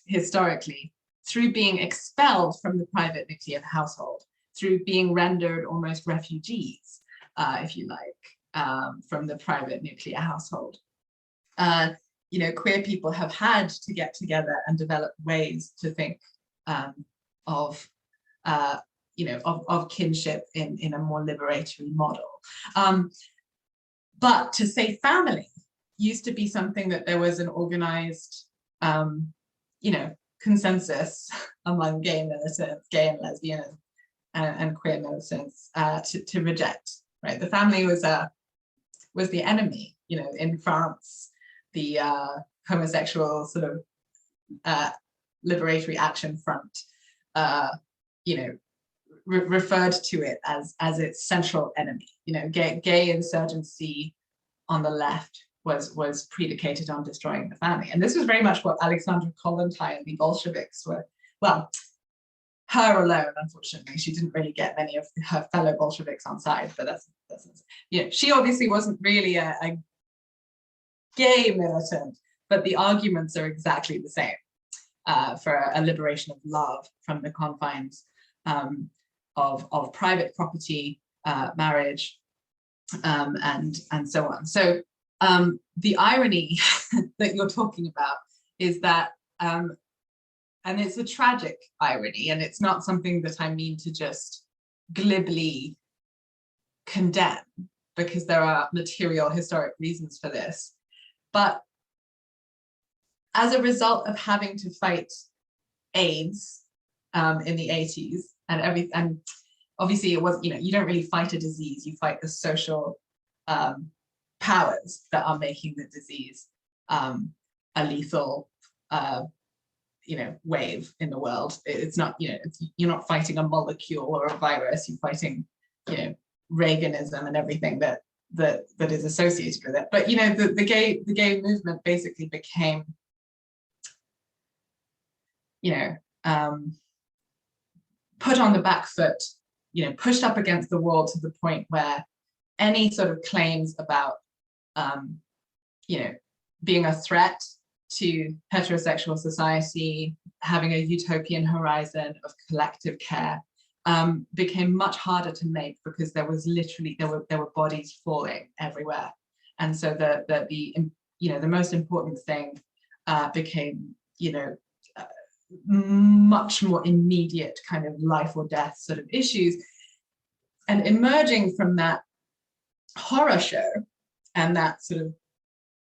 historically, through being expelled from the private nuclear household, through being rendered almost refugees, if you like, from the private nuclear household, you know, queer people have had to get together and develop ways to think of you know, of kinship in a more liberatory model. But to say family used to be something that there was an organized, you know, consensus among gay militants, gay and lesbian and queer militants to reject, right? The family was the enemy, you know, in France, the homosexual sort of liberatory action front, you know, referred to it as its central enemy. You know, gay insurgency on the left was predicated on destroying the family. And this was very much what Alexandra Kollontai and the Bolsheviks were, well, her alone, unfortunately, she didn't really get many of her fellow Bolsheviks on side, but that's you know, she obviously wasn't really a gay militant, but the arguments are exactly the same for a liberation of love from the confines of private property, marriage, and so on. So the irony that you're talking about is that, and it's a tragic irony, and it's not something that I mean to just glibly condemn, because there are material historic reasons for this. But as a result of having to fight AIDS in the 80s, and obviously it was, you know, you don't really fight a disease, you fight the social powers that are making the disease a lethal, you know, wave in the world. It's not, you know, you're not fighting a molecule or a virus, you're fighting, you know, Reaganism and everything that is associated with it. But you know, the gay movement basically became, you know, put on the back foot, you know, pushed up against the wall to the point where any sort of claims about, you know, being a threat to heterosexual society, having a utopian horizon of collective care, became much harder to make, because there was literally, there were bodies falling everywhere. And so the you know, the most important thing became, you know, much more immediate kind of life or death sort of issues. And emerging from that horror show and that sort of,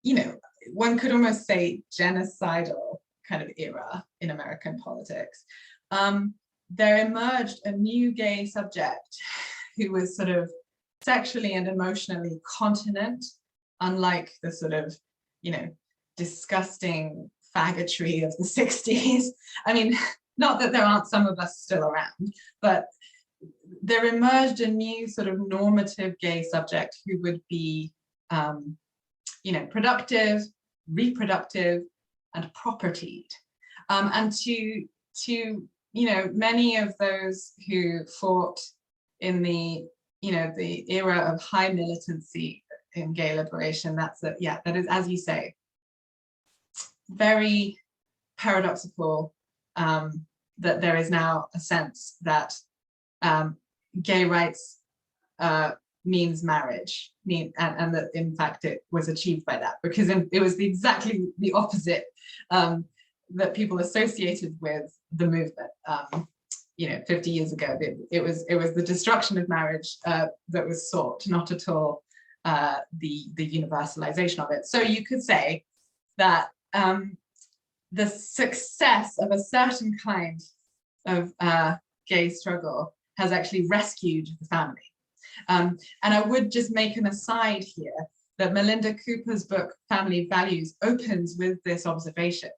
you know, one could almost say genocidal kind of era in American politics, there emerged a new gay subject who was sort of sexually and emotionally continent, unlike the sort of, you know, disgusting faggotry of the 60s. I mean, not that there aren't some of us still around, but there emerged a new sort of normative gay subject who would be, you know, productive, reproductive, and propertied. And to you know, many of those who fought in the, you know, the era of high militancy in gay liberation, that's a, yeah, that is, as you say, very paradoxical, that there is now a sense that gay rights means marriage, and that in fact it was achieved by that, because it was exactly the opposite that people associated with the movement. You know, 50 years ago, it was the destruction of marriage that was sought, not at all the universalization of it. So you could say that the success of a certain kind of gay struggle has actually rescued the family. And I would just make an aside here that Melinda Cooper's book, Family Values, opens with this observation,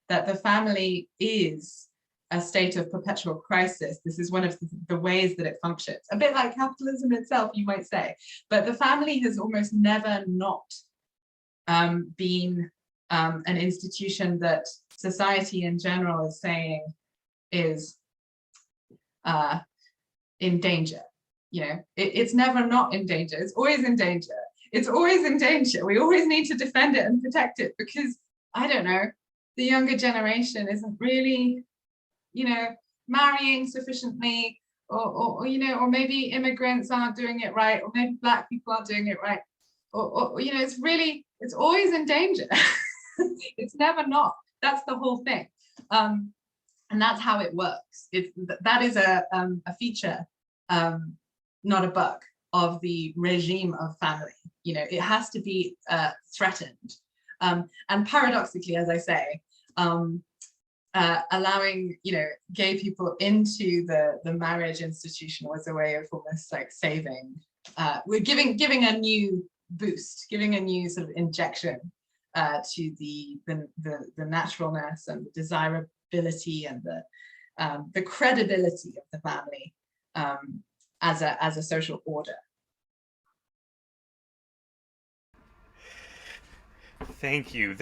that the family is a state of perpetual crisis. This is one of the ways that it functions, a bit like capitalism itself, you might say. But the family has almost never not been an institution that society in general is saying is in danger. You know, it's never not in danger. It's always in danger. It's always in danger. We always need to defend it and protect it because, I don't know, the younger generation isn't really, you know, marrying sufficiently, or you know, or maybe immigrants aren't doing it right, or maybe Black people aren't doing it right, or you know, it's always in danger. It's never not. That's the whole thing, and that's how it works. That is a feature, not a bug, of the regime of family. You know, it has to be threatened, and paradoxically, as I say, allowing, you know, gay people into the marriage institution was a way of almost like saving, we're giving a new boost, giving a new sort of injection to the naturalness and the desirability and the credibility of the family as a social order. Thank you.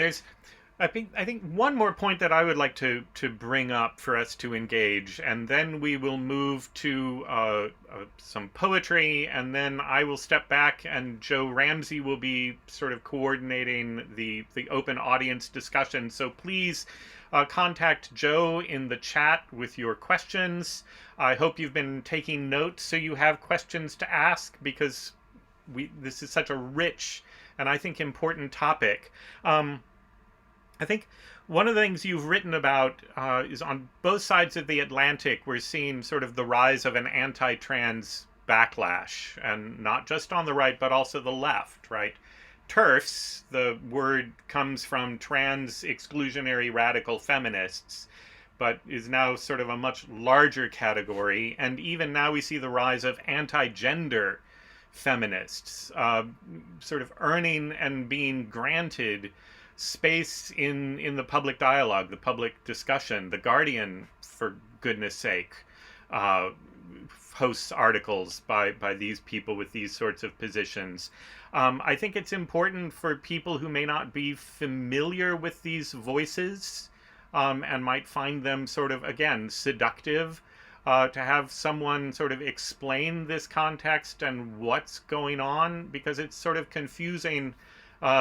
I think one more point that I would like to bring up for us to engage, and then we will move to some poetry, and then I will step back, and Joe Ramsey will be sort of coordinating the open audience discussion. So please contact Joe in the chat with your questions. I hope you've been taking notes so you have questions to ask, because this is such a rich and I think important topic. I think one of the things you've written about is on both sides of the Atlantic, we're seeing sort of the rise of an anti-trans backlash, and not just on the right, but also the left, right? TERFs, the word comes from trans exclusionary radical feminists, but is now sort of a much larger category. And even now we see the rise of anti-gender feminists sort of earning and being granted space in the public dialogue, the public discussion. The Guardian, for goodness sake, hosts articles by these people with these sorts of positions. I think it's important for people who may not be familiar with these voices and might find them sort of, again, seductive, to have someone sort of explain this context and what's going on, because it's sort of confusing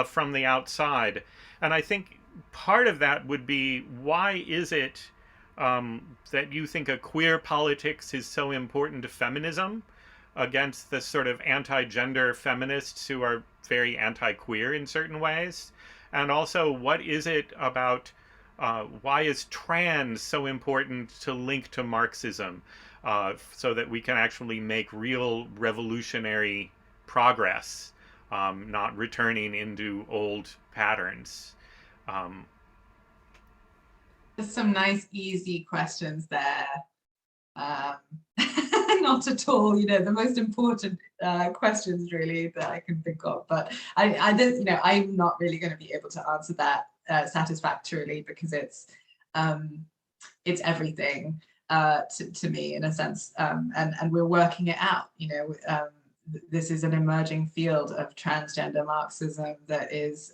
from the outside. And I think part of that would be, why is it that you think a queer politics is so important to feminism against the sort of anti-gender feminists who are very anti-queer in certain ways? And also, what is it about, why is trans so important to link to Marxism, so that we can actually make real revolutionary progress, not returning into old patterns? There's some nice, easy questions there. Not at all, you know, the most important questions really that I can think of. But I don't, you know, I'm not really going to be able to answer that satisfactorily, because it's everything to me, in a sense, and we're working it out. You know, this is an emerging field of transgender Marxism that is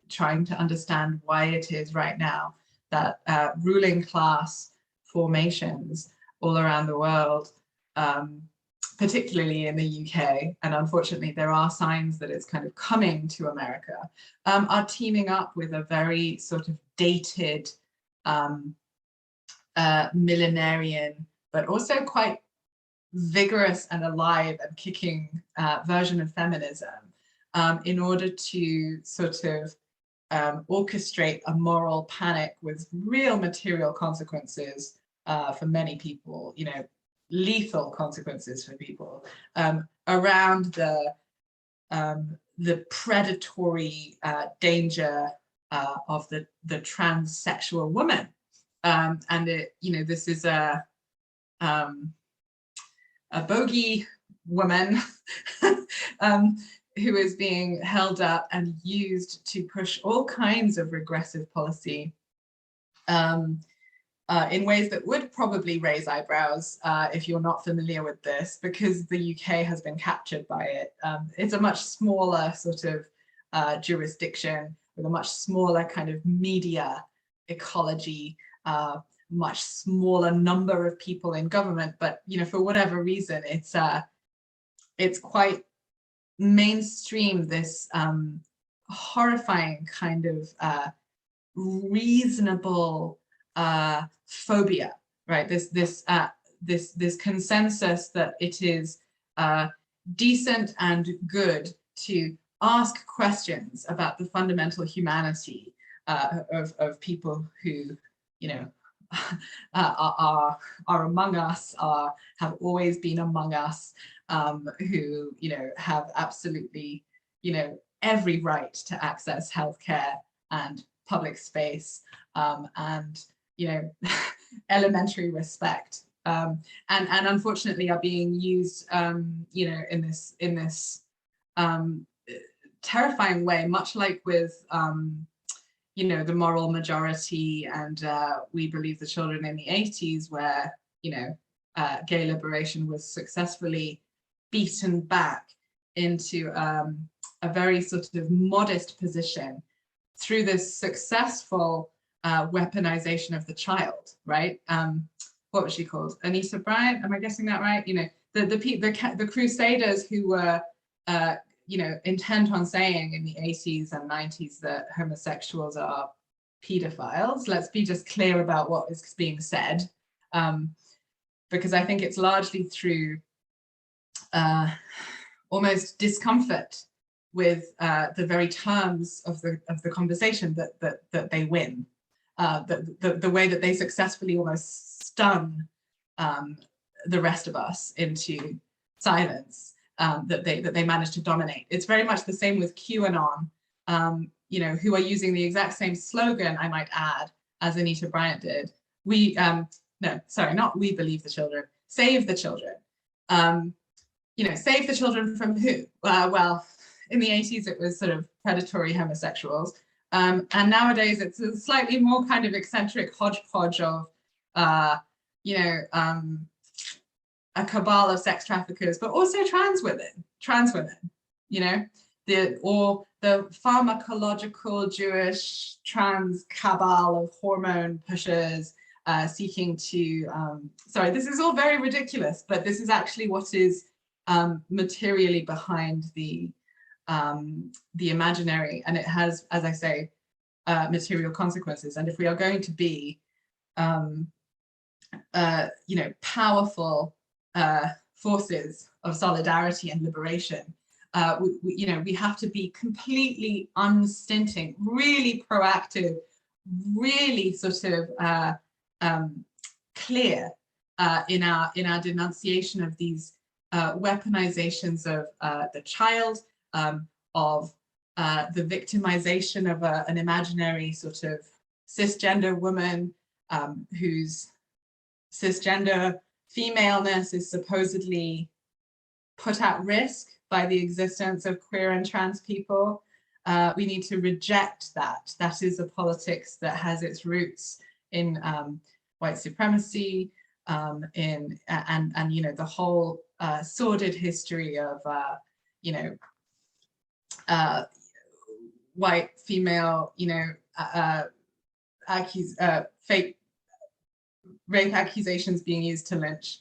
trying to understand why it is right now that ruling class formations all around the world, particularly in the UK, and unfortunately there are signs that it's kind of coming to America, are teaming up with a very sort of dated, millenarian, but also quite vigorous and alive and kicking version of feminism, in order to sort of orchestrate a moral panic with real material consequences for many people, you know, lethal consequences for people, around the predatory danger of the transsexual woman. And it, you know, this is a bogey woman who is being held up and used to push all kinds of regressive policy in ways that would probably raise eyebrows if you're not familiar with this, because the UK has been captured by it. It's a much smaller sort of jurisdiction with a much smaller kind of media ecology, much smaller number of people in government, but for whatever reason, it's quite mainstream, this horrifying kind of reasonable phobia, right? This consensus that it is decent and good to ask questions about the fundamental humanity of people who, are among us, have always been among us, who, have absolutely, every right to access healthcare and public space, and elementary respect, and unfortunately are being used, in this terrifying way, much like with the moral majority and We Believe the Children in the 80s, where gay liberation was successfully beaten back into a very sort of modest position through this successful weaponization of the child, right? What was she called? Anita Bryant, am I guessing that right? The crusaders who were, intent on saying in the 80s and 90s that homosexuals are pedophiles. Let's be just clear about what is being said, because I think it's largely through almost discomfort with the very terms of the conversation that they win, the way that they successfully almost stun the rest of us into silence, that they manage to dominate. It's very much the same with QAnon, who are using the exact same slogan, I might add, as Anita Bryant did. No, sorry, not We Believe the Children, Save the Children. Save the children from who? Well, in the 80s, it was sort of predatory homosexuals. And nowadays, it's a slightly more kind of eccentric hodgepodge of, a cabal of sex traffickers, but also trans women, or the pharmacological Jewish trans cabal of hormone pushers seeking to, sorry, this is all very ridiculous, but this is actually what is materially behind the imaginary, and it has, as I say, material consequences. And if we are going to be, powerful forces of solidarity and liberation, we have to be completely unstinting, really proactive, really sort of clear in our denunciation of these weaponizations of the child, of the victimization of an imaginary sort of cisgender woman whose cisgender femaleness is supposedly put at risk by the existence of queer and trans people. We need to reject that. That is a politics that has its roots in white supremacy, in the whole sordid history of white female fake rape accusations being used to lynch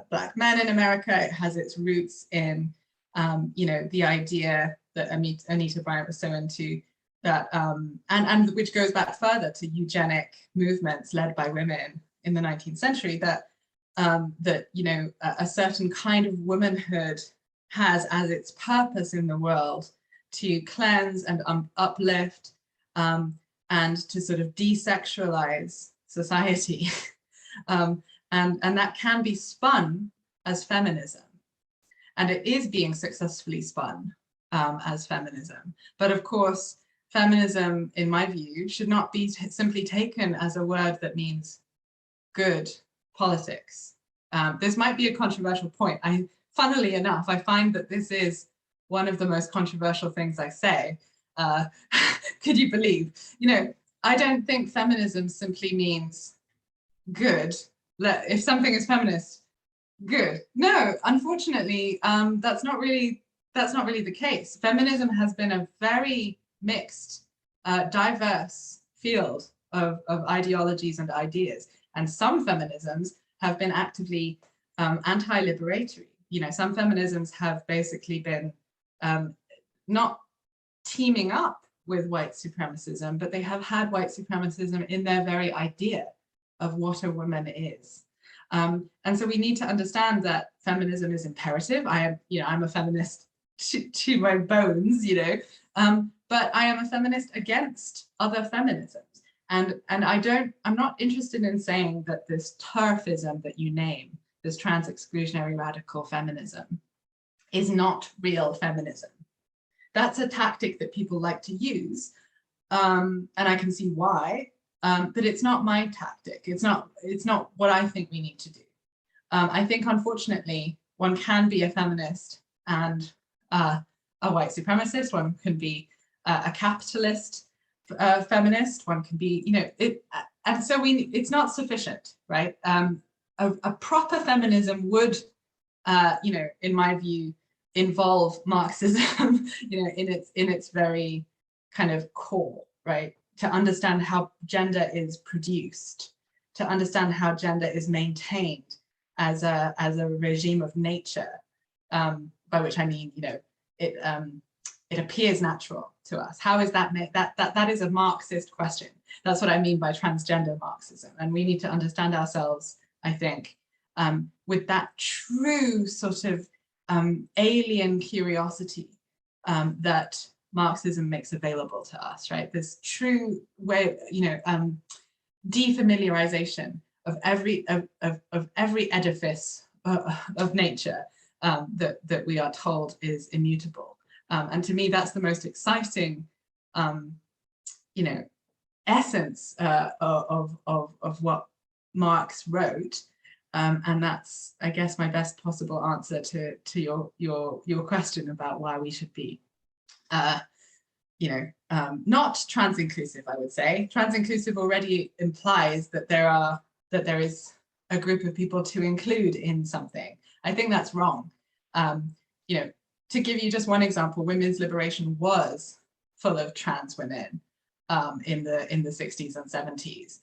Black men in America. It has its roots in the idea that Anita Bryant was so into, that and which goes back further to eugenic movements led by women in the 19th century, that a certain kind of womanhood has as its purpose in the world to cleanse and uplift, and to sort of desexualize society. And that can be spun as feminism. And it is being successfully spun as feminism. But of course, feminism, in my view, should not be simply taken as a word that means good politics. This might be a controversial point. Funnily enough, I find that this is one of the most controversial things I say. Could you believe? I don't think feminism simply means good. If something is feminist, good. No, unfortunately, that's not really the case. Feminism has been a very mixed, diverse field of ideologies and ideas, and some feminisms have been actively anti-liberatory. You know, some feminisms have basically been not teaming up with white supremacism, but they have had white supremacism in their very idea of what a woman is. And so we need to understand that feminism is imperative. I'm a feminist to my bones, but I am a feminist against other feminisms. And I'm not interested in saying that this turfism that you name, this trans exclusionary radical feminism, is not real feminism. That's a tactic that people like to use, and I can see why, but it's not my tactic. It's not what I think we need to do. I think, unfortunately, one can be a feminist and a white supremacist. One can be a capitalist feminist. One can be, and so it's not sufficient, right? A proper feminism would, in my view, involve Marxism, in its very kind of core, right? To understand how gender is produced, to understand how gender is maintained as a regime of nature, by which I mean, it appears natural to us. How is that made? That is a Marxist question. That's what I mean by transgender Marxism, and we need to understand ourselves, I think, with that true sort of alien curiosity that Marxism makes available to us, right? This true way, defamiliarization of every edifice of nature that we are told is immutable. And to me, that's the most exciting, essence of what Marx wrote. And that's, I guess, my best possible answer to your question about why we should be, not trans-inclusive. I would say trans-inclusive already implies that there is a group of people to include in something. I think that's wrong. To give you just one example, women's liberation was full of trans women in the 60s and 70s.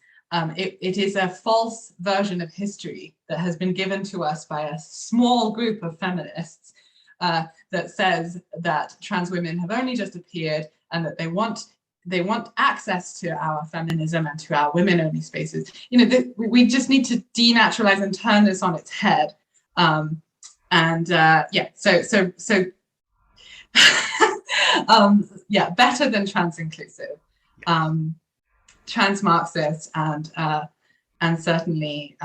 It is a false version of history that has been given to us by a small group of feminists that says that trans women have only just appeared and that they want access to our feminism and to our women-only spaces. We just need to denaturalize and turn this on its head. Better than trans-inclusive. Trans-Marxist and certainly,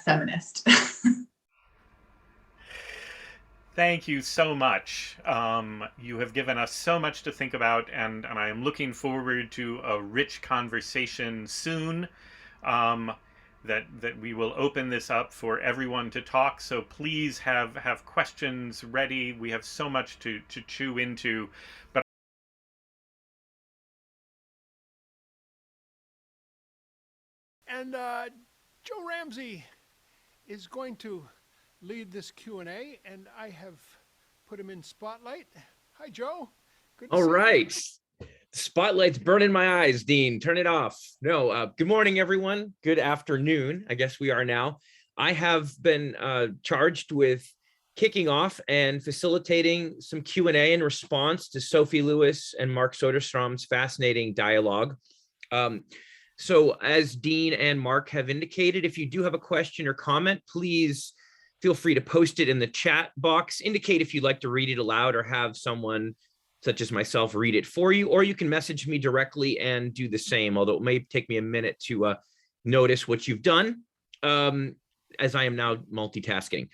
feminist. Thank you so much. You have given us so much to think about, and I am looking forward to a rich conversation soon. That we will open this up for everyone to talk. So please have questions ready. We have so much to chew into. But and Joe Ramsey is going to lead this Q&A, and I have put him in spotlight. Hi, Joe. Good to see you. All right. The spotlight's burning my eyes, Dean. Turn it off. No, good morning, everyone. Good afternoon, I guess we are now. I have been charged with kicking off and facilitating some Q&A in response to Sophie Lewis and Mark Soderstrom's fascinating dialogue. So as Dean and Mark have indicated, if you do have a question or comment, please feel free to post it in the chat box. Indicate if you'd like to read it aloud or have someone such as myself read it for you, or you can message me directly and do the same, although it may take me a minute to notice what you've done, as I am now multitasking.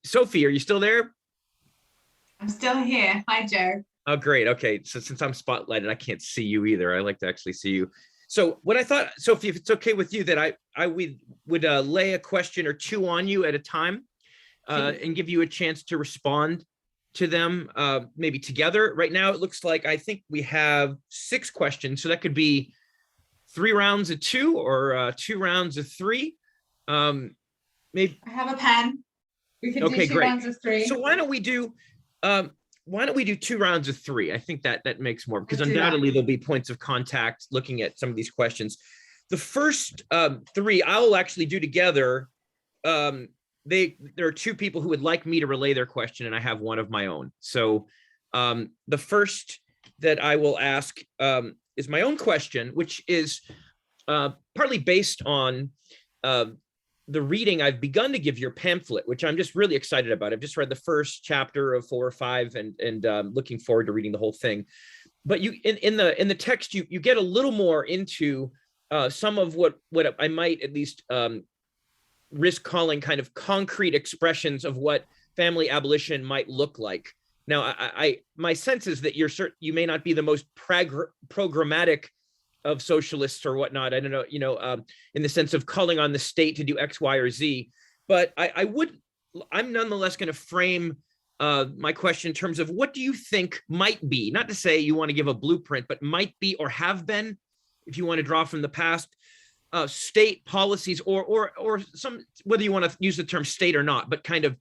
Sophie, are you still there? I'm still here. Hi, Joe. Oh, great. Okay, so since I'm spotlighted, I can't see you either. I like to actually see you. So what I thought, Sophie, if it's okay with you, that I would lay a question or two on you at a time and give you a chance to respond to them maybe together. Right now, it looks like I think we have 6 questions. So that could be 3 rounds of 2 or 2 rounds of 3. Maybe. I have a pen. We could Okay, do 2 great. rounds of 3. So why don't we do 2 rounds of 3? I think that makes more, because Let's do that. undoubtedly there'll be points of contact looking at some of these questions. The first 3 I'll actually do together. There are 2 people who would like me to relay their question, and I have one of my own. So the first that I will ask is my own question, which is partly based on the reading I've begun to give your pamphlet, which I'm just really excited about. I've just read the first chapter of 4 or 5, and looking forward to reading the whole thing. But you in the text, you get a little more into some of what I might at least risk calling kind of concrete expressions of what family abolition might look like. Now, my sense is that you may not be the most programmatic of socialists or whatnot. I don't know, in the sense of calling on the state to do X, Y, or Z. But I'm nonetheless going to frame my question in terms of what do you think might be, not to say you want to give a blueprint, but might be or have been, if you want to draw from the past, state policies or some, whether you want to use the term state or not, but kind of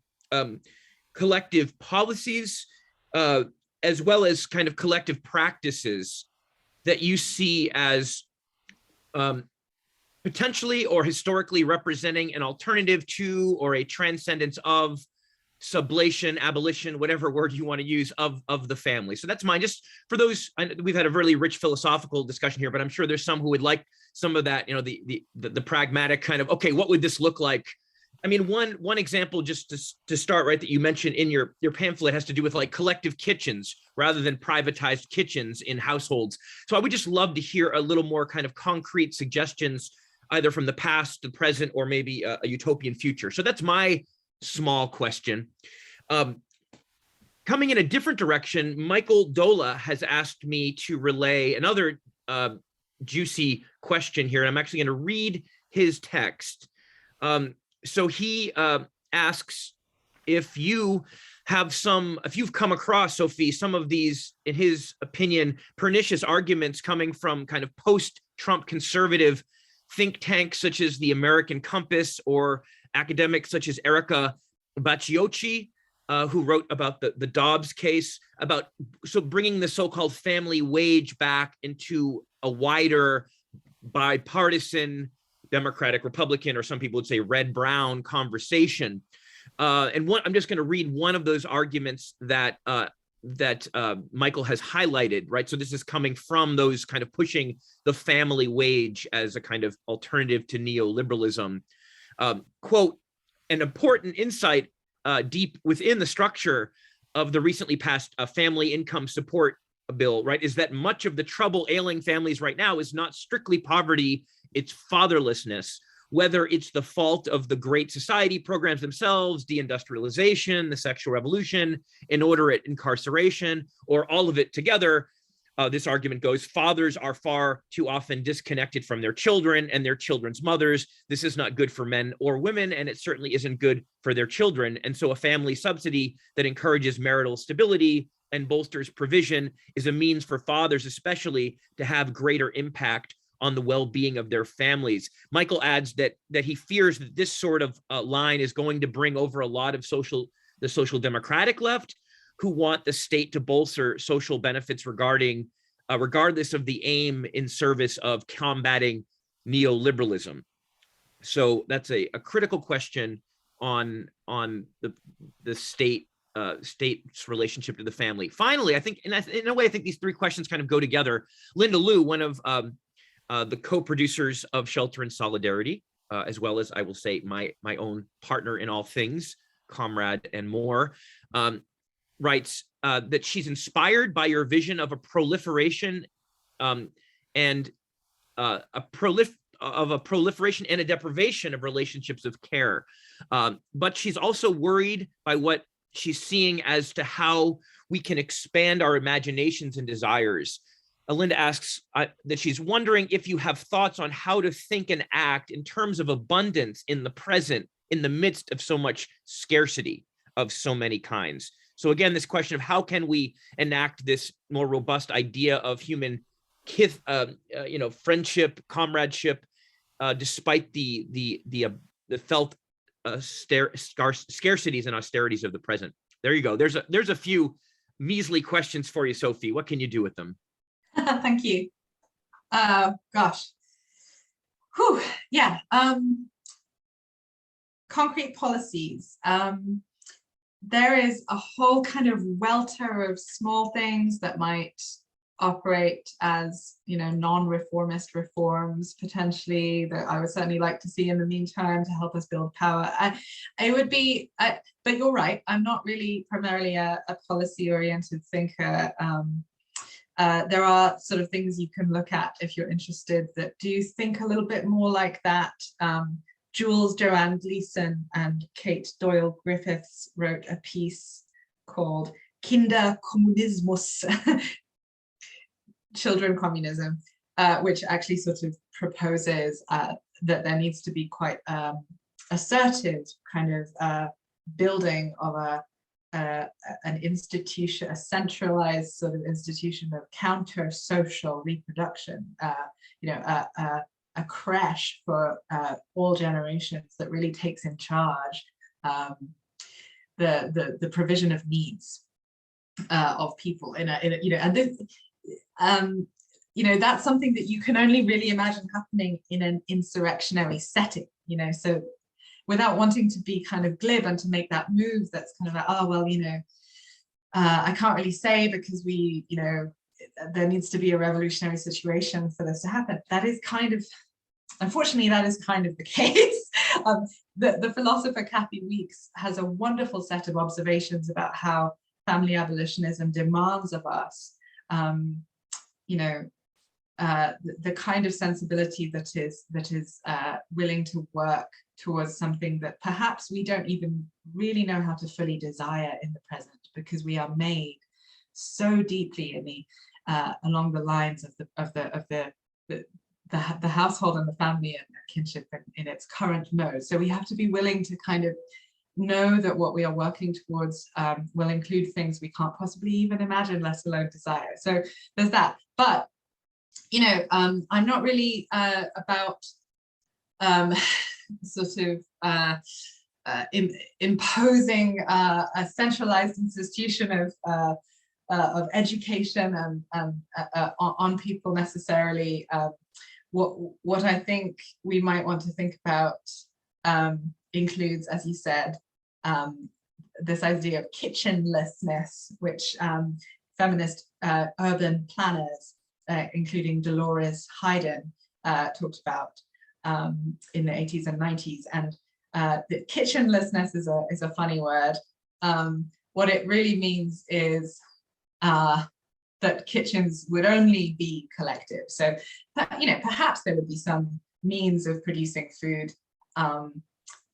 collective policies, as well as kind of collective practices that you see as potentially or historically representing an alternative to or a transcendence of sublation, abolition, whatever word you want to use, of the family. So that's mine. Just for those, we've had a really rich philosophical discussion here, but I'm sure there's some who would like some of that, the pragmatic kind of, okay, what would this look like? I mean, one example just to start, right, that you mentioned in your pamphlet has to do with like collective kitchens rather than privatized kitchens in households. So I would just love to hear a little more kind of concrete suggestions, either from the past, the present, or maybe a utopian future. So that's my small question. Coming in a different direction, Michael Dola has asked me to relay another juicy question here. And I'm actually going to read his text. So he asks if you've come across, Sophie, some of these, in his opinion, pernicious arguments coming from kind of post-Trump conservative think tanks such as the American Compass, or academics such as Erica Bacciocchi, who wrote about the Dobbs case, about bringing the so-called family wage back into a wider bipartisan Democratic, Republican, or some people would say red-brown conversation. And I'm just going to read one of those arguments that Michael has highlighted, right? So this is coming from those kind of pushing the family wage as a kind of alternative to neoliberalism. Quote, an important insight deep within the structure of the recently passed family income support bill, right, is that much of the trouble ailing families right now is not strictly poverty, it's fatherlessness, whether it's the fault of the Great Society programs themselves, deindustrialization, the sexual revolution, inordinate incarceration, or all of it together. This argument goes, fathers are far too often disconnected from their children and their children's mothers. This is not good for men or women, and it certainly isn't good for their children. And so a family subsidy that encourages marital stability and bolsters provision is a means for fathers especially to have greater impact on the well-being of their families. Michael adds that he fears that this sort of line is going to bring over a lot of the social democratic left, who want the state to bolster social benefits regardless of the aim in service of combating neoliberalism. So that's a critical question on the state's relationship to the family. Finally, I think, in a way, I think these 3 questions kind of go together. Linda Liu, one of the co-producers of Shelter in Solidarity, as well as, I will say, my own partner in all things, comrade and more, writes that she's inspired by your vision of a proliferation and a proliferation and a deprivation of relationships of care. But she's also worried by what she's seeing as to how we can expand our imaginations and desires. Linda asks that she's wondering if you have thoughts on how to think and act in terms of abundance in the present, in the midst of so much scarcity of so many kinds. So again, this question of how can we enact this more robust idea of human friendship, comradeship, despite the felt scarcities and austerities of the present. There you go. There's a few measly questions for you, Sophie. What can you do with them? Thank you. Gosh. Whew. Yeah. Concrete policies. There is a whole kind of welter of small things that might operate as, non-reformist reforms potentially, that I would certainly like to see in the meantime to help us build power. It would be, but you're right, I'm not really primarily a policy-oriented thinker. There are sort of things you can look at if you're interested that do think a little bit more like that. Jules Joanne Gleason and Kate Doyle Griffiths wrote a piece called Kinderkommunismus, Children Communism, which actually sort of proposes that there needs to be quite assertive kind of building of an institution, a centralized sort of institution of counter-social reproduction, a creche for all generations that really takes in charge the provision of needs of people and this, that's something that you can only really imagine happening in an insurrectionary setting, so without wanting to be kind of glib and to make that move that's kind of like, oh, well, I can't really say because we, there needs to be a revolutionary situation for this to happen. That is kind of, unfortunately, that is kind of the case. The philosopher Kathy Weeks has a wonderful set of observations about how family abolitionism demands of us, the kind of sensibility that is willing to work towards something that perhaps we don't even really know how to fully desire in the present, because we are made so deeply in the along the lines of the household and the family and kinship in its current mode. So we have to be willing to kind of know that what we are working towards will include things we can't possibly even imagine, let alone desire. So there's that. But I'm not really about sort of imposing a centralized institution of education and on people necessarily. What I think we might want to think about includes, as you said, this idea of kitchenlessness, which feminist urban planners, including Dolores Hayden, talked about in the 80s and 90s. And the kitchenlessness is a funny word. What it really means is that kitchens would only be collective. So, perhaps there would be some means of producing food,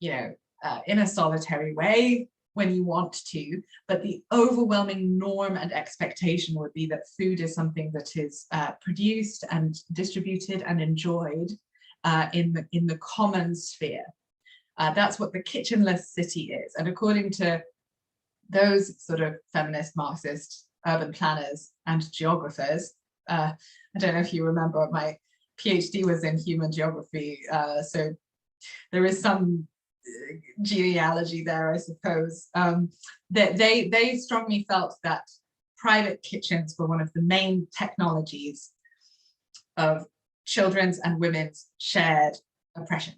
in a solitary way when you want to, but the overwhelming norm and expectation would be that food is something that is produced and distributed and enjoyed in the common sphere. That's what the kitchenless city is. And according to those sort of feminist Marxist urban planners and geographers, I don't know if you remember, my PhD was in human geography, so there is some genealogy there, I suppose. That they strongly felt that private kitchens were one of the main technologies of children's and women's shared oppression.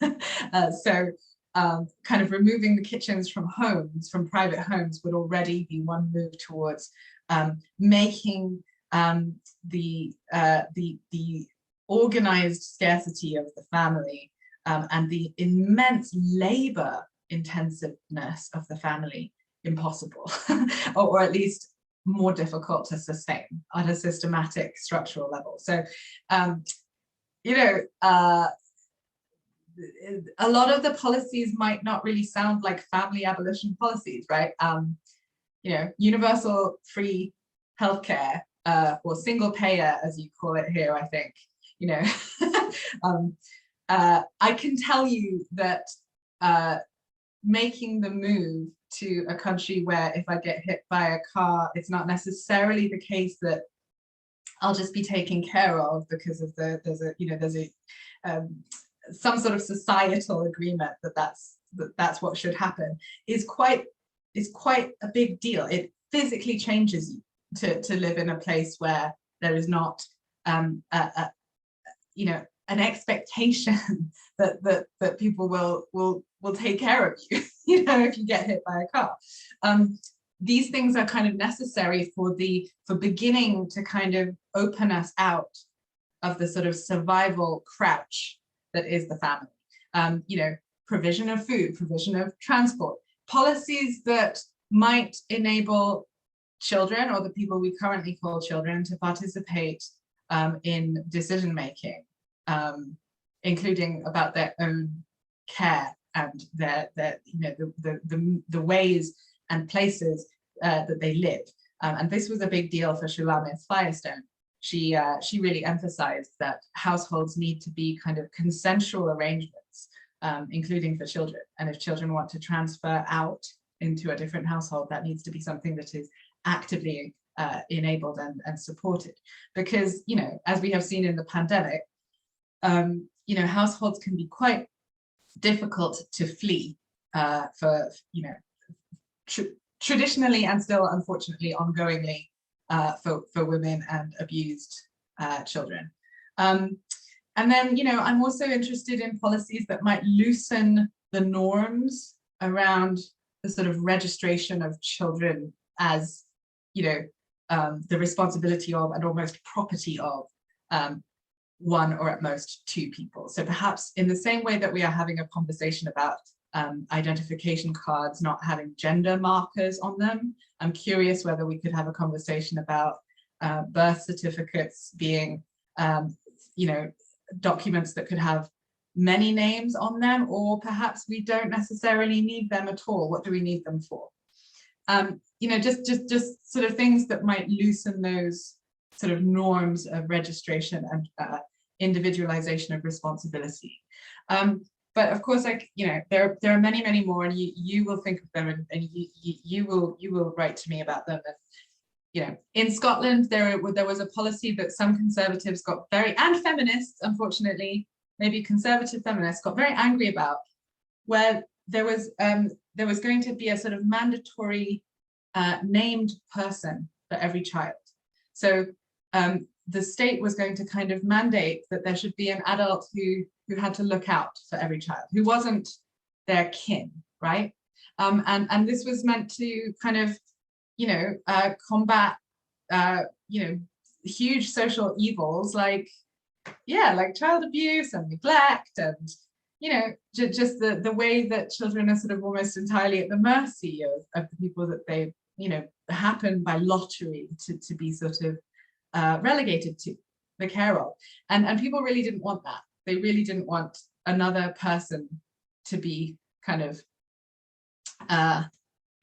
So kind of removing the kitchens from homes, from private homes, would already be one move towards making the organized scarcity of the family and the immense labor intensiveness of the family impossible, or at least more difficult to sustain on a systematic structural level. So, a lot of the policies might not really sound like family abolition policies, right? Universal free healthcare, or single payer, as you call it here, I think, I can tell you that making the move to a country where if I get hit by a car, it's not necessarily the case that I'll just be taken care of because of there's some sort of societal agreement that that's what should happen, is quite a big deal. It physically changes you to live in a place where there is not an expectation that people will take care of you, if you get hit by a car. These things are kind of necessary for beginning to kind of open us out of the sort of survival crouch that is the family. Provision of food, provision of transport, policies that might enable children, or the people we currently call children, to participate in decision making, including about their own care and the ways and places that they live. And this was a big deal for Shulamith Firestone. She really emphasized that households need to be kind of consensual arrangements, including for children. And if children want to transfer out into a different household, that needs to be something that is actively enabled and supported. Because, as we have seen in the pandemic, households can be quite difficult to flee for, traditionally and still unfortunately ongoingly for women and abused children. And then, I'm also interested in policies that might loosen the norms around the sort of registration of children as, the responsibility of and almost property of one or at most two people. So perhaps in the same way that we are having a conversation about identification cards not having gender markers on them, I'm curious whether we could have a conversation about birth certificates being, documents that could have many names on them, or perhaps we don't necessarily need them at all. What do we need them for? Just sort of things that might loosen those sort of norms of registration and individualization of responsibility. But of course, there are many, many more, and you will think of them, and you will write to me about them. And, in Scotland, there was a policy that some conservatives got and feminists, unfortunately, maybe conservative feminists got very angry about, where there was going to be a sort of mandatory named person for every child. So the state was going to kind of mandate that there should be an adult who had to look out for every child, who wasn't their kin, right? And this was meant to kind of, combat, huge social evils like child abuse and neglect, and, just the way that children are sort of almost entirely at the mercy of the people that they, happen by lottery to be sort of relegated to the care of. And people really didn't want that. They really didn't want another person to be kind of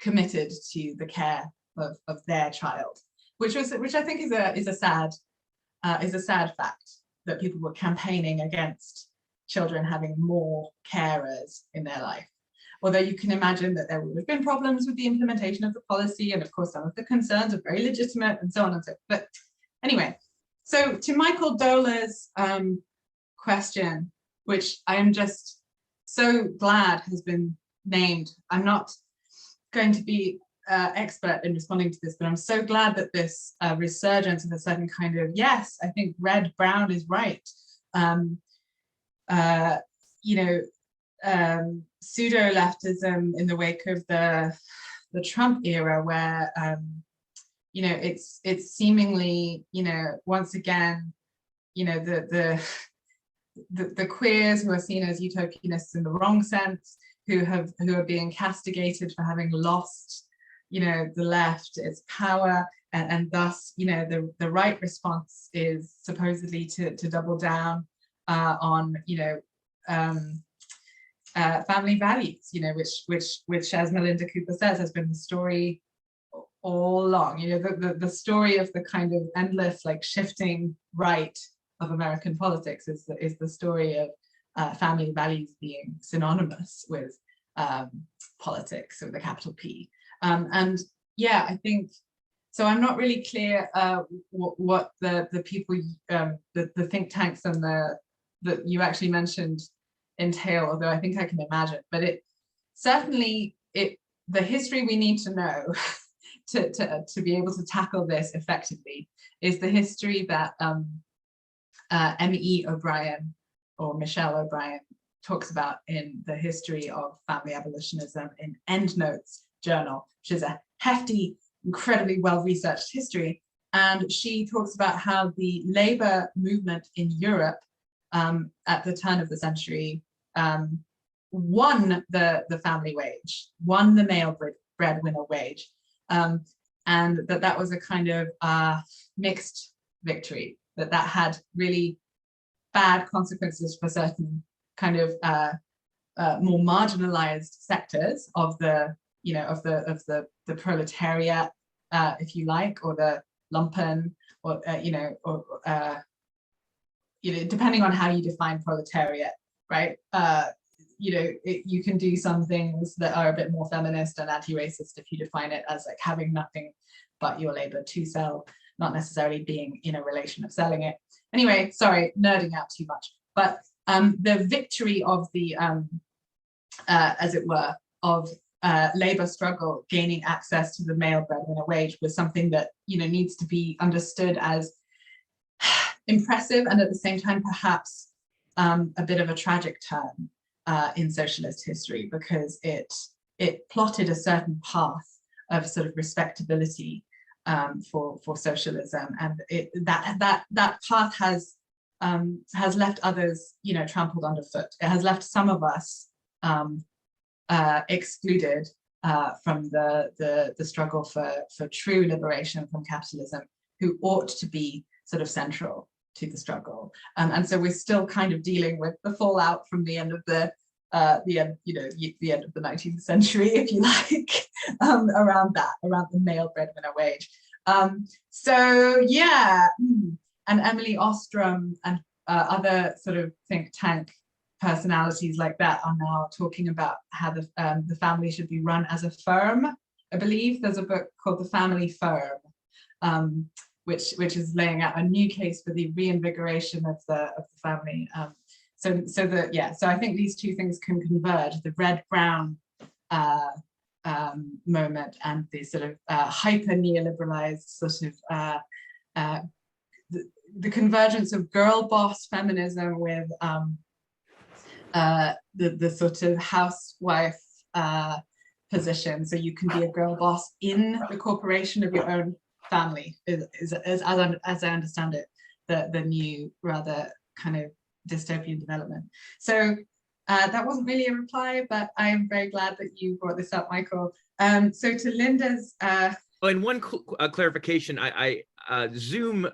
committed to the care of their child, which I think is a sad fact, that people were campaigning against children having more carers in their life. Although you can imagine that there would have been problems with the implementation of the policy, and of course some of the concerns are very legitimate and so on and so forth. But anyway, so to Michael Doler's question, which I am just so glad has been named. I'm not going to be expert in responding to this, but I'm so glad that this resurgence of a certain kind of, yes, I think red, brown is right. Pseudo-leftism in the wake of the Trump era, where it's seemingly, once again, the queers who are seen as utopianists in the wrong sense, who are being castigated for having lost, the left its power, and thus, the right response is supposedly to double down on, family values, which as Melinda Cooper says, has been the story all along. The story of the kind of endless, shifting right of American politics is the story of family values being synonymous with politics with a capital P. And yeah, I think, so I'm not really clear what the people, the think tanks and that you actually mentioned entail, although I think I can imagine, but it certainly, the history we need to know to be able to tackle this effectively is the history that M.E. O'Brien, or Michelle O'Brien, talks about in the history of family abolitionism in Endnotes Journal, which is a hefty, incredibly well-researched history. And she talks about how the labor movement in Europe at the turn of the century won the family wage, won the male breadwinner wage, and that was a kind of mixed victory, that had really bad consequences for certain kind of more marginalized sectors of the, you know, of the proletariat, if you like, or the lumpen, or depending on how you define proletariat, right? You can do some things that are a bit more feminist and anti-racist if you define it as like having nothing but your labor to sell, not necessarily being in a relation of selling it. Anyway, sorry, nerding out too much. But the victory of the, as it were, of labor struggle gaining access to the male breadwinner wage was something that, you know, needs to be understood as impressive, and at the same time perhaps a bit of a tragic turn in socialist history, because it plotted a certain path of sort of respectability for socialism, and that path has left others, you know, trampled underfoot. It has left some of us excluded from the struggle for true liberation from capitalism, who ought to be sort of central to the struggle. And so we're still kind of dealing with the fallout from the end of the end of the 19th century, if you like, around the male breadwinner wage. So yeah, and Emily Ostrom and other sort of think tank personalities like that are now talking about how the family should be run as a firm. I believe there's a book called The Family Firm, which is laying out a new case for the reinvigoration of the family. So I think these two things can converge: the red-brown moment and the sort of hyper neoliberalized sort of the convergence of girl boss feminism with the sort of housewife position. So you can be a girl boss in the corporation of your own family, as I understand it, the new rather kind of dystopian development. So that wasn't really a reply, but I am very glad that you brought this up, Michael. So to Linda's and one clarification, I Zoom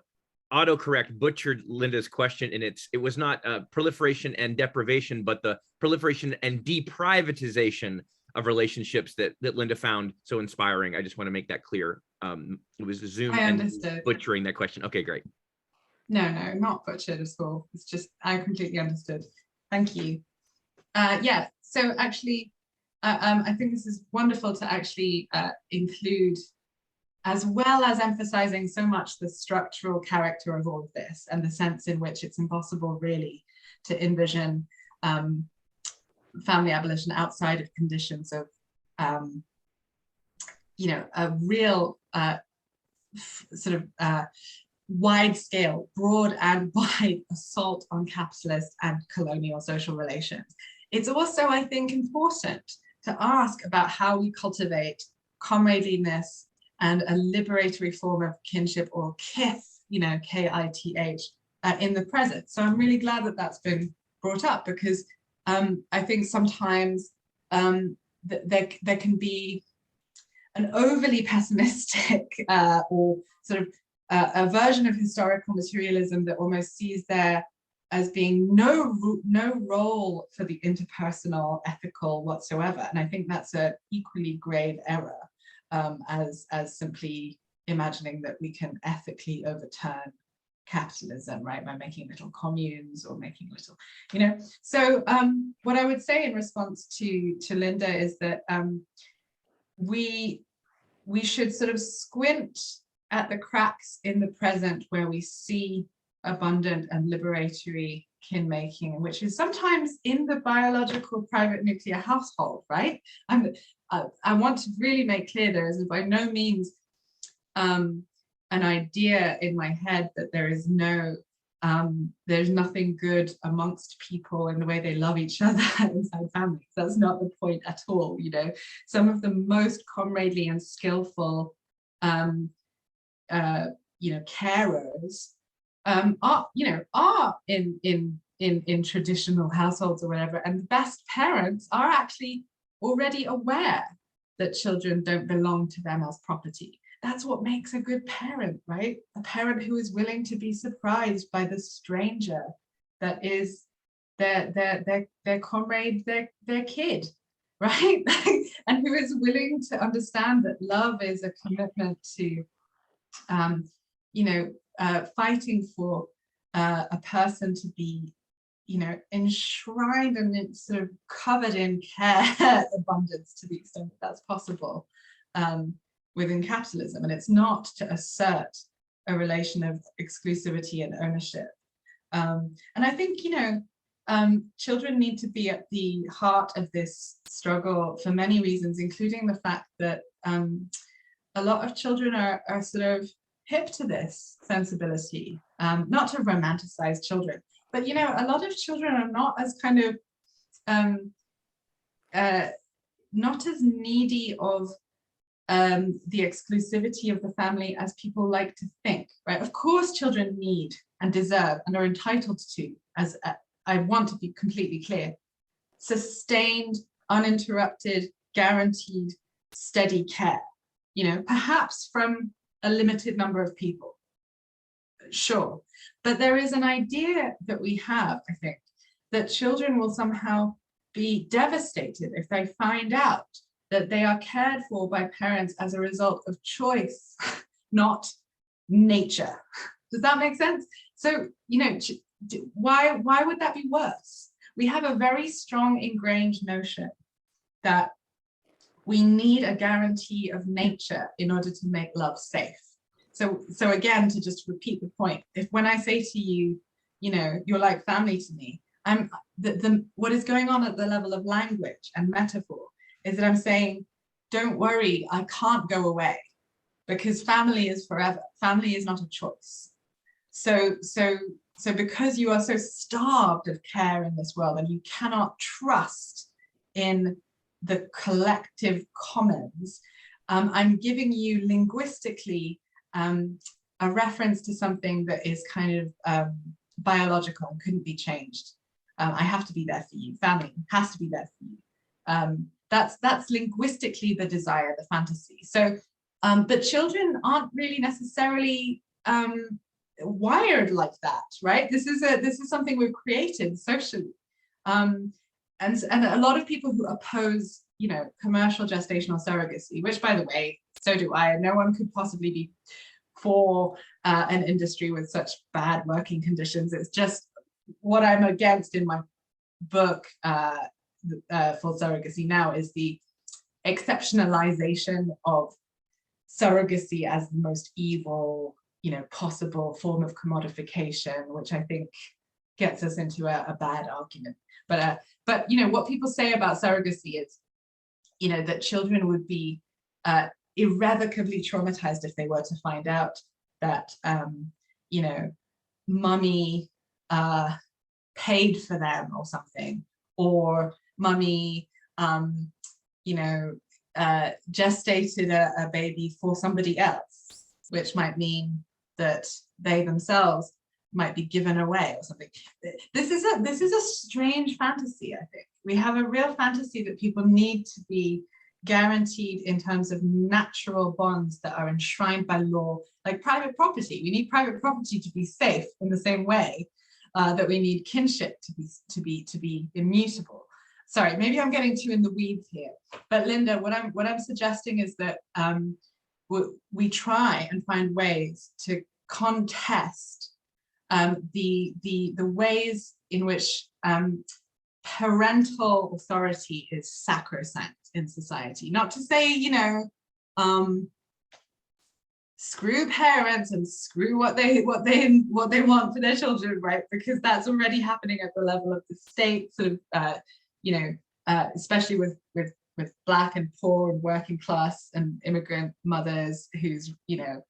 autocorrect butchered Linda's question, and it was not proliferation and deprivation, but the proliferation and deprivatization of relationships that Linda found so inspiring. I just want to make that clear. It was Zoom and butchering that question. Okay, great. No, not butchered at all. It's just, I completely understood. Thank you. Yeah, so actually, I think this is wonderful to actually include, as well as emphasizing so much the structural character of all of this and the sense in which it's impossible really to envision family abolition outside of conditions of, a real sort of wide-scale, broad and wide assault on capitalist and colonial social relations. It's also, I think, important to ask about how we cultivate comradeliness and a liberatory form of kinship, or kith, K-I-T-H, in the present. So I'm really glad that that's been brought up, because I think sometimes there can be an overly pessimistic or sort of a version of historical materialism that almost sees there as being no role for the interpersonal, ethical whatsoever. And I think that's an equally grave error, as simply imagining that we can ethically overturn capitalism, right? By making little communes or making little, you know. So what I would say in response to Linda is that we should sort of squint at the cracks in the present where we see abundant and liberatory kin making, which is sometimes in the biological private nuclear household, right? I want to really make clear there is by no means an idea in my head that there is no, there's nothing good amongst people in the way they love each other inside families. That's not the point at all. You know, some of the most comradely and skillful, you know, carers are in traditional households or whatever, and the best parents are actually already aware that children don't belong to them as property. That's what makes a good parent, right? A parent who is willing to be surprised by the stranger that is their comrade, their kid, right? And who is willing to understand that love is a commitment to, you know, fighting for a person to be, you know, enshrined and sort of covered in care abundance to the extent that that's possible. Within capitalism, and it's not to assert a relation of exclusivity and ownership. And I think, you know, children need to be at the heart of this struggle for many reasons, including the fact that a lot of children are sort of hip to this sensibility, not to romanticize children, but, you know, a lot of children are not as kind of, not as needy of the exclusivity of the family as people like to think, right? Of course, children need and deserve and are entitled to, as I want to be completely clear, sustained, uninterrupted, guaranteed, steady care, you know, perhaps from a limited number of people, sure. But there is an idea that we have, I think, that children will somehow be devastated if they find out that they are cared for by parents as a result of choice, not nature. Does that make sense? So, you know, why would that be worse? We have a very strong ingrained notion that we need a guarantee of nature in order to make love safe. So again, to just repeat the point, if when I say to you, you know, you're like family to me, what is going on at the level of language and metaphor is that I'm saying, don't worry, I can't go away because family is forever. Family is not a choice. So because you are so starved of care in this world and you cannot trust in the collective commons, I'm giving you linguistically a reference to something that is kind of biological and couldn't be changed. I have to be there for you. Family has to be there for you. That's linguistically the desire, the fantasy. So, but children aren't really necessarily wired like that, right? This is something we've created socially, and a lot of people who oppose, you know, commercial gestational surrogacy, which, by the way, so do I. No one could possibly be for an industry with such bad working conditions. It's just what I'm against in my book. For surrogacy now is the exceptionalization of surrogacy as the most evil, you know, possible form of commodification, which I think gets us into a bad argument. But you know, what people say about surrogacy is, you know, that children would be irrevocably traumatized if they were to find out that, you know, mummy paid for them or something, or mummy, you know, gestated a baby for somebody else, which might mean that they themselves might be given away or something. This is a strange fantasy, I think. We have a real fantasy that people need to be guaranteed in terms of natural bonds that are enshrined by law, like private property. We need private property to be safe in the same way that we need kinship to be immutable. Sorry, maybe I'm getting too in the weeds here, but Linda, what I'm suggesting is that we try and find ways to contest the ways in which parental authority is sacrosanct in society. Not to say, you know, screw parents and screw what they want for their children, right? Because that's already happening at the level of the state, sort of, you know, especially with Black and poor and working class and immigrant mothers whose, you know,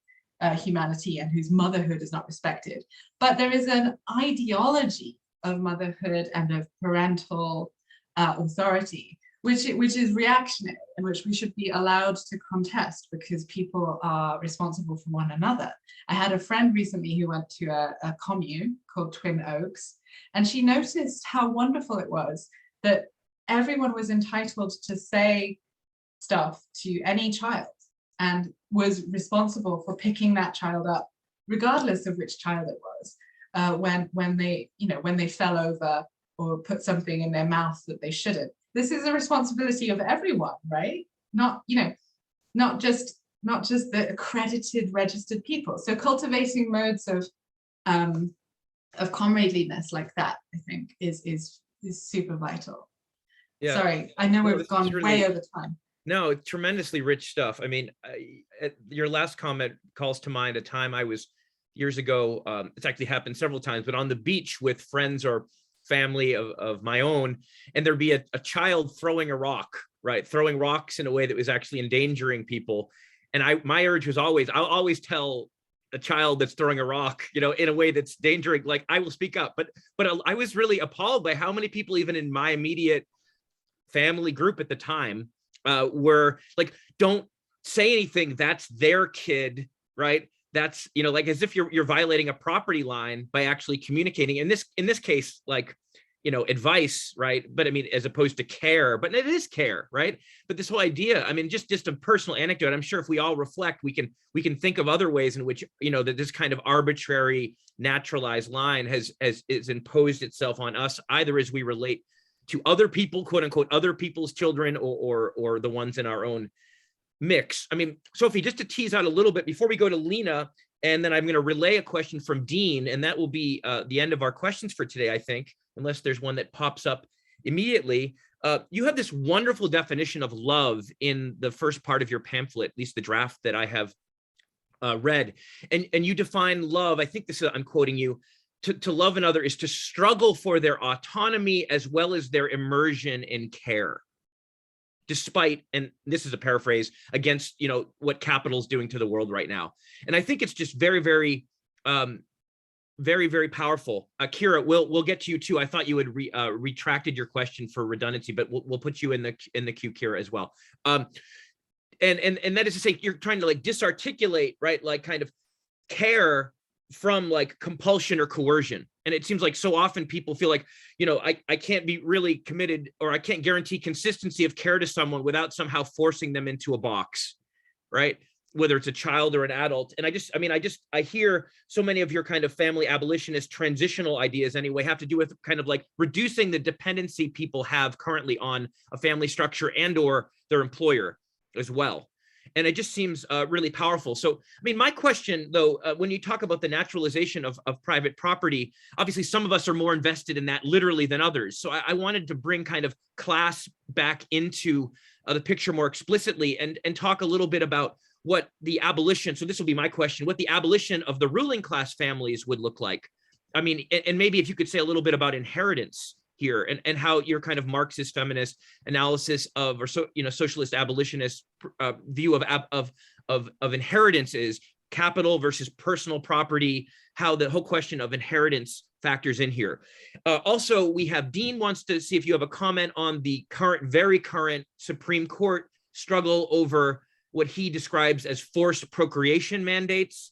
humanity and whose motherhood is not respected. But there is an ideology of motherhood and of parental authority, which is reactionary and which we should be allowed to contest because people are responsible for one another. I had a friend recently who went to a commune called Twin Oaks, and she noticed how wonderful it was that everyone was entitled to say stuff to any child and was responsible for picking that child up, regardless of which child it was, when they, you know, when they fell over or put something in their mouth that they shouldn't. This is a responsibility of everyone, right? Not, you know, not just the accredited, registered people. So cultivating modes of comradeliness like that, I think, is super vital. Yeah. Sorry, I know No, we've gone way over time. No, tremendously rich stuff. I mean, your last comment calls to mind a time I was years ago. It's actually happened several times, but on the beach with friends or family of my own, and there'd be a child throwing a rock, right? Throwing rocks in a way that was actually endangering people. And my urge was always, I'll always tell a child that's throwing a rock, you know, in a way that's endangering, like I will speak up. But I was really appalled by how many people, even in my immediate family group at the time, were like, don't say anything, that's their kid, right? That's, you know, like as if you're violating a property line by actually communicating. In this case, like, you know, advice, right? But I mean, as opposed to care, but it is care, right? But this whole idea, I mean, just a personal anecdote. I'm sure if we all reflect, we can think of other ways in which, you know, that this kind of arbitrary naturalized line has imposed itself on us, either as we relate to other people, quote unquote, other people's children, or the ones in our own mix. I mean, Sophie, just to tease out a little bit before we go to Lena, and then I'm going to relay a question from Dean, and that will be the end of our questions for today, I think, unless there's one that pops up immediately. You have this wonderful definition of love in the first part of your pamphlet, at least the draft that I have read, and you define love. I think this is, I'm quoting you. To love another is to struggle for their autonomy as well as their immersion in care, despite, and this is a paraphrase, against, you know, what capital is doing to the world right now. And I think it's just very, very, very powerful. Kira, we'll get to you too. I thought you had retracted your question for redundancy, but we'll put you in the queue, Kira, as well. And that is to say, you're trying to like disarticulate, right, like kind of care from like compulsion or coercion. And it seems like so often people feel like, you know, I can't be really committed, or I can't guarantee consistency of care to someone without somehow forcing them into a box, right? Whether it's a child or an adult. And I hear so many of your kind of family abolitionist transitional ideas anyway have to do with kind of like reducing the dependency people have currently on a family structure and or their employer as well. And it just seems really powerful. So, I mean, my question, though, when you talk about the naturalization of private property, obviously some of us are more invested in that literally than others. So I wanted to bring kind of class back into the picture more explicitly and talk a little bit about what the abolition, so this will be my question, what the abolition of the ruling class families would look like. I mean, and maybe if you could say a little bit about inheritance here, and how your kind of Marxist feminist analysis of, or so, you know, socialist abolitionist view of inheritance is capital versus personal property, how the whole question of inheritance factors in here. Also, we have Dean wants to see if you have a comment on the very current Supreme Court struggle over what he describes as forced procreation mandates.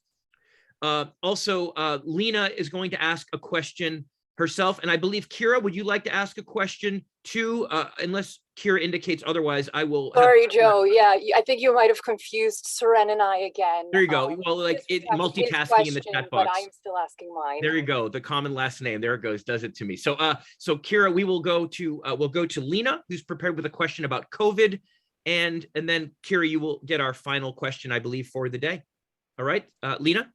Also, Lena is going to ask a question herself, and I believe, Kira, would you like to ask a question too? Unless Kira indicates otherwise, I will. Sorry, Joe. Yeah, I think you might have confused Seren and I again. There you go. Well, like multitasking in the chat box. But I'm still asking mine. There you go. The common last name. There it goes. Does it to me. So, so Kira, we will go to Lena, who's prepared with a question about COVID, and then Kira, you will get our final question, I believe, for the day. All right, Lena.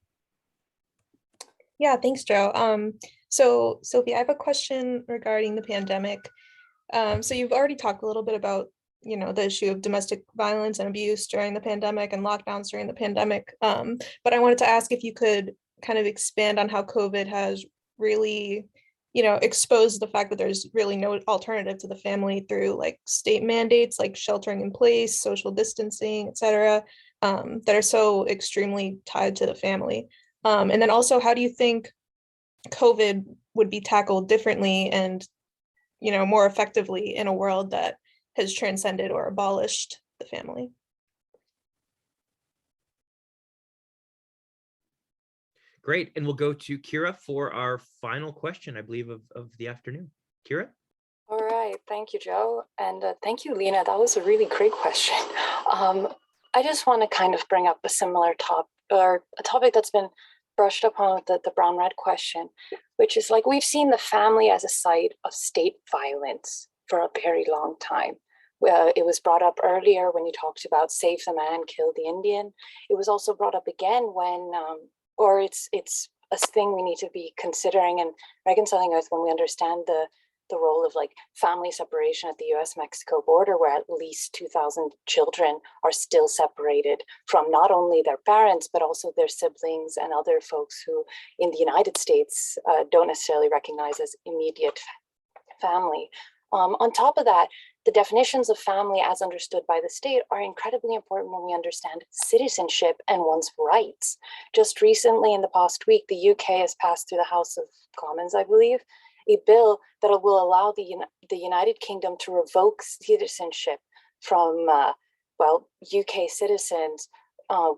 Yeah, thanks, Joe. So Sophie, I have a question regarding the pandemic. So you've already talked a little bit about, the issue of domestic violence and abuse during the pandemic and lockdowns during the pandemic. But I wanted to ask if you could kind of expand on how COVID has really, exposed the fact that there's really no alternative to the family through like state mandates, like sheltering in place, social distancing, et cetera, that are so extremely tied to the family. And then also, how do you think COVID would be tackled differently and, more effectively in a world that has transcended or abolished the family? Great. And we'll go to Kira for our final question, I believe, of the afternoon. Kira? All right, thank you, Joe. And thank you, Lena. That was a really great question. I just want to kind of bring up a similar topic, or a topic that's been brushed upon with the brown red question, which is like we've seen the family as a site of state violence for a very long time. It was brought up earlier when you talked about save the man, kill the Indian. It was also brought up again when, or it's a thing we need to be considering and reconciling with when we understand the role of like family separation at the US-Mexico border, where at least 2,000 children are still separated from not only their parents, but also their siblings and other folks who in the United States don't necessarily recognize as immediate family. On top of that, the definitions of family as understood by the state are incredibly important when we understand citizenship and one's rights. Just recently, in the past week, the UK has passed through the House of Commons, I believe, a bill that will allow the United Kingdom to revoke citizenship from, UK citizens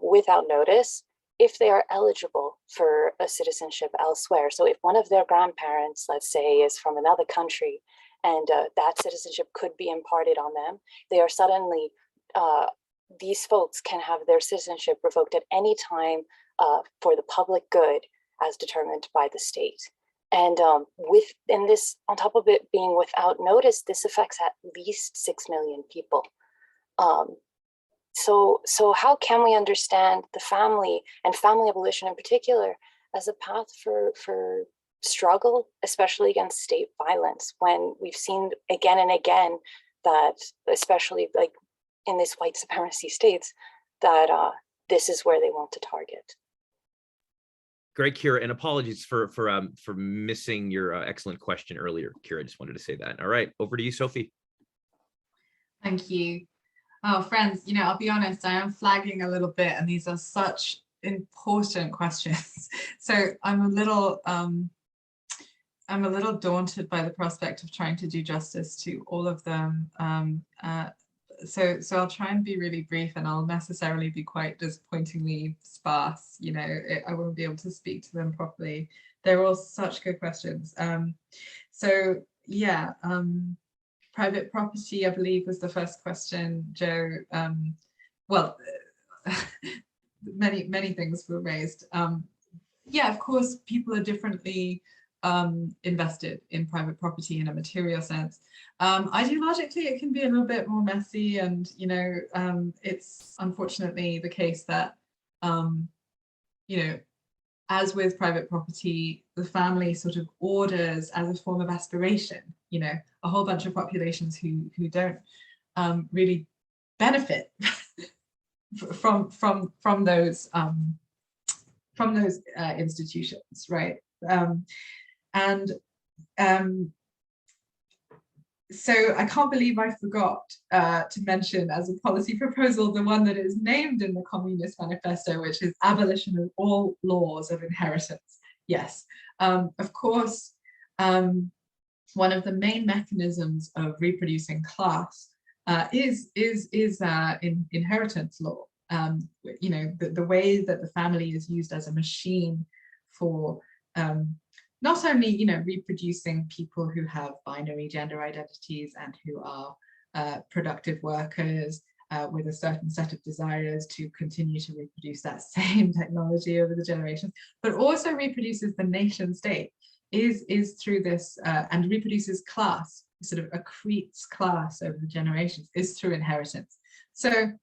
without notice if they are eligible for a citizenship elsewhere. So if one of their grandparents, let's say, is from another country and that citizenship could be imparted on them, they are suddenly, these folks can have their citizenship revoked at any time for the public good as determined by the state. And within this, on top of it being without notice, this affects at least 6 million people. So how can we understand the family and family abolition in particular as a path for struggle, especially against state violence, when we've seen again and again that, especially like in this white supremacy states, that this is where they want to target. Great, Kira, and apologies for missing your excellent question earlier, Kira. I just wanted to say that. All right, over to you, Sophie. Thank you. Oh, friends, I'll be honest, I am flagging a little bit, and these are such important questions. So I'm a little daunted by the prospect of trying to do justice to all of them. So I'll try and be really brief, and I'll necessarily be quite disappointingly sparse. I won't be able to speak to them properly. They're all such good questions. So yeah, private property, I believe, was the first question, Joe. Well, many things were raised. Yeah, of course, people are differently invested in private property in a material sense. Ideologically, it can be a little bit more messy, and it's unfortunately the case that as with private property, the family sort of orders as a form of aspiration, a whole bunch of populations who don't really benefit from those institutions, right? So I can't believe I forgot to mention as a policy proposal the one that is named in the Communist Manifesto, which is abolition of all laws of inheritance. Yes, of course, one of the main mechanisms of reproducing class is in inheritance law. The way that the family is used as a machine for not only reproducing people who have binary gender identities and who are productive workers with a certain set of desires to continue to reproduce that same technology over the generations, but also reproduces the nation state is through this and reproduces class, sort of accretes class over the generations, is through inheritance. So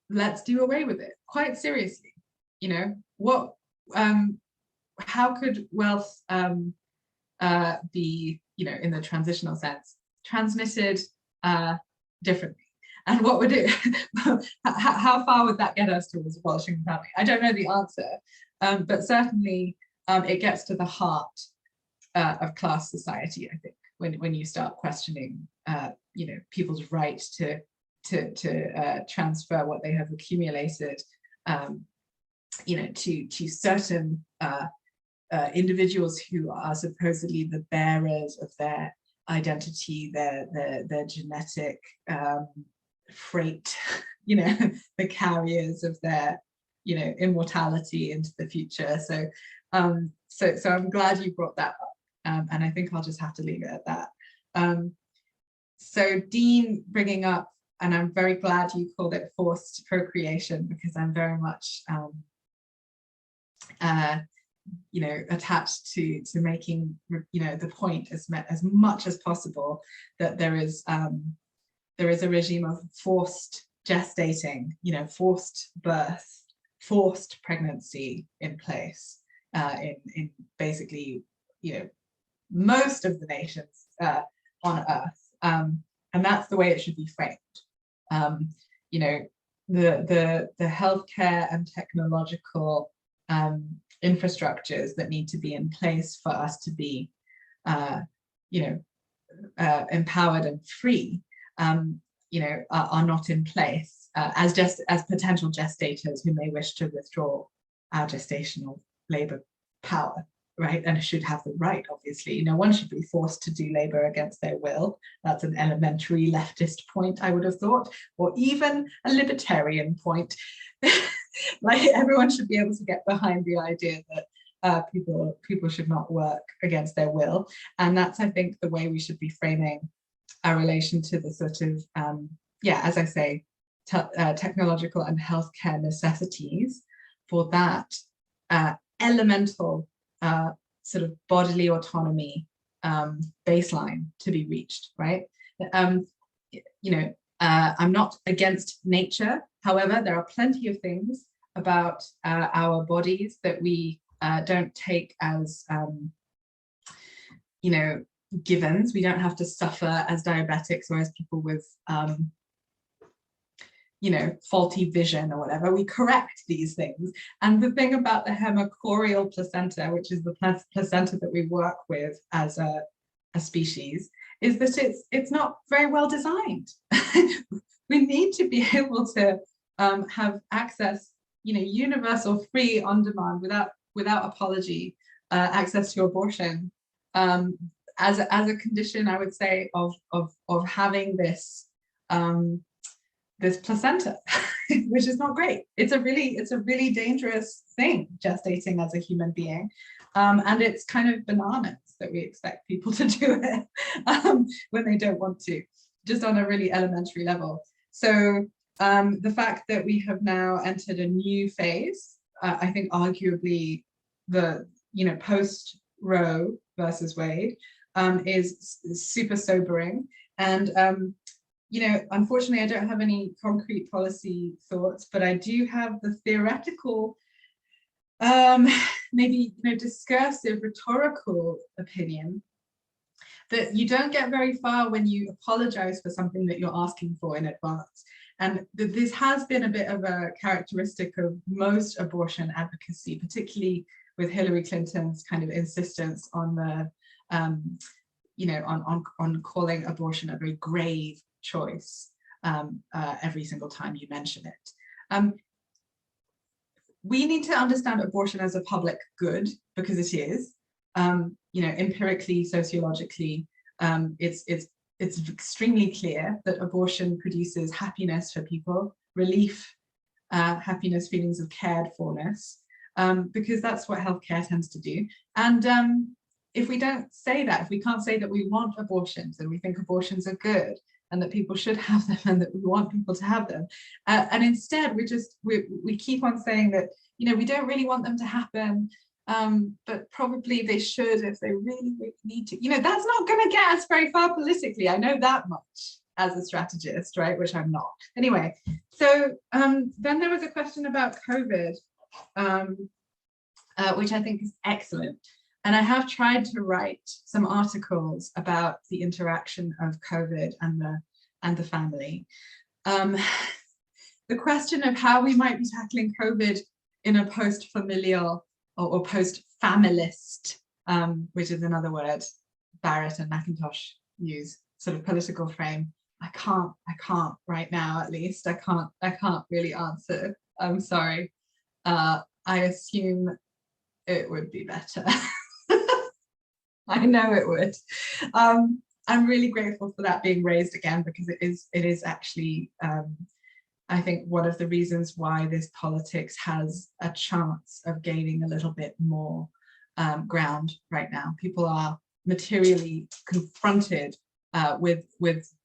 let's do away with it quite seriously. What how could wealth be, in the transitional sense, transmitted differently? And what would it, how far would that get us towards abolishing the family? I don't know the answer, but certainly it gets to the heart of class society, I think, when you start questioning, people's right to transfer what they have accumulated, to certain individuals who are supposedly the bearers of their identity, their genetic freight, the carriers of their, immortality into the future. So I'm glad you brought that up, and I think I'll just have to leave it at that. So Dean bringing up, and I'm very glad you called it forced procreation, because I'm very much attached to making the point as much as possible that there is a regime of forced gestating, forced birth, forced pregnancy in place in basically most of the nations on Earth, and that's the way it should be framed. The healthcare and technological infrastructures that need to be in place for us to be empowered and free are not in place as potential gestators who may wish to withdraw our gestational labor power, right? And should have the right, obviously. No one should be forced to do labor against their will. That's an elementary leftist point, I would have thought, or even a libertarian point. Like, everyone should be able to get behind the idea that people should not work against their will. And that's, I think, the way we should be framing our relation to the sort of, as I say, technological and healthcare necessities for that elemental sort of bodily autonomy baseline to be reached, right? I'm not against nature. However, there are plenty of things about our bodies that we don't take as, givens. We don't have to suffer as diabetics or as people with, faulty vision or whatever. We correct these things. And the thing about the hemachorial placenta, which is the placenta that we work with as a species, is that it's not very well designed. We need to be able to have access, universal, free, on demand, without apology, access to abortion as a condition, I would say, of having this this placenta, which is not great. It's a really dangerous thing, gestating as a human being, and it's kind of bananas that we expect people to do it when they don't want to, just on a really elementary level. So the fact that we have now entered a new phase, I think arguably the post Roe versus Wade is super sobering. And unfortunately, I don't have any concrete policy thoughts, but I do have the theoretical, maybe discursive, rhetorical opinion that you don't get very far when you apologize for something that you're asking for in advance. And this has been a bit of a characteristic of most abortion advocacy, particularly with Hillary Clinton's kind of insistence on the, on calling abortion a very grave choice every single time you mention it. We need to understand abortion as a public good, because it is. Empirically, sociologically, it's extremely clear that abortion produces happiness for people, relief, happiness, feelings of cared forness, because that's what healthcare tends to do. And if we don't say that, if we can't say that we want abortions and we think abortions are good and that people should have them and that we want people to have them, and instead we keep on saying that we don't really want them to happen, but probably they should if they really, really need to. That's not going to get us very far politically. I know that much as a strategist, right? Which I'm not. Anyway, so then there was a question about COVID. which I think is excellent. And I have tried to write some articles about the interaction of COVID and the family. The question of how we might be tackling COVID in a post-familial or post-familist, which is another word Barrett and McIntosh use, sort of political frame. I can't right now, at least. I can't really answer. I'm sorry. I assume it would be better. I know it would. I'm really grateful for that being raised again, because it is actually, I think, one of the reasons why this politics has a chance of gaining a little bit more ground right now. People are materially confronted with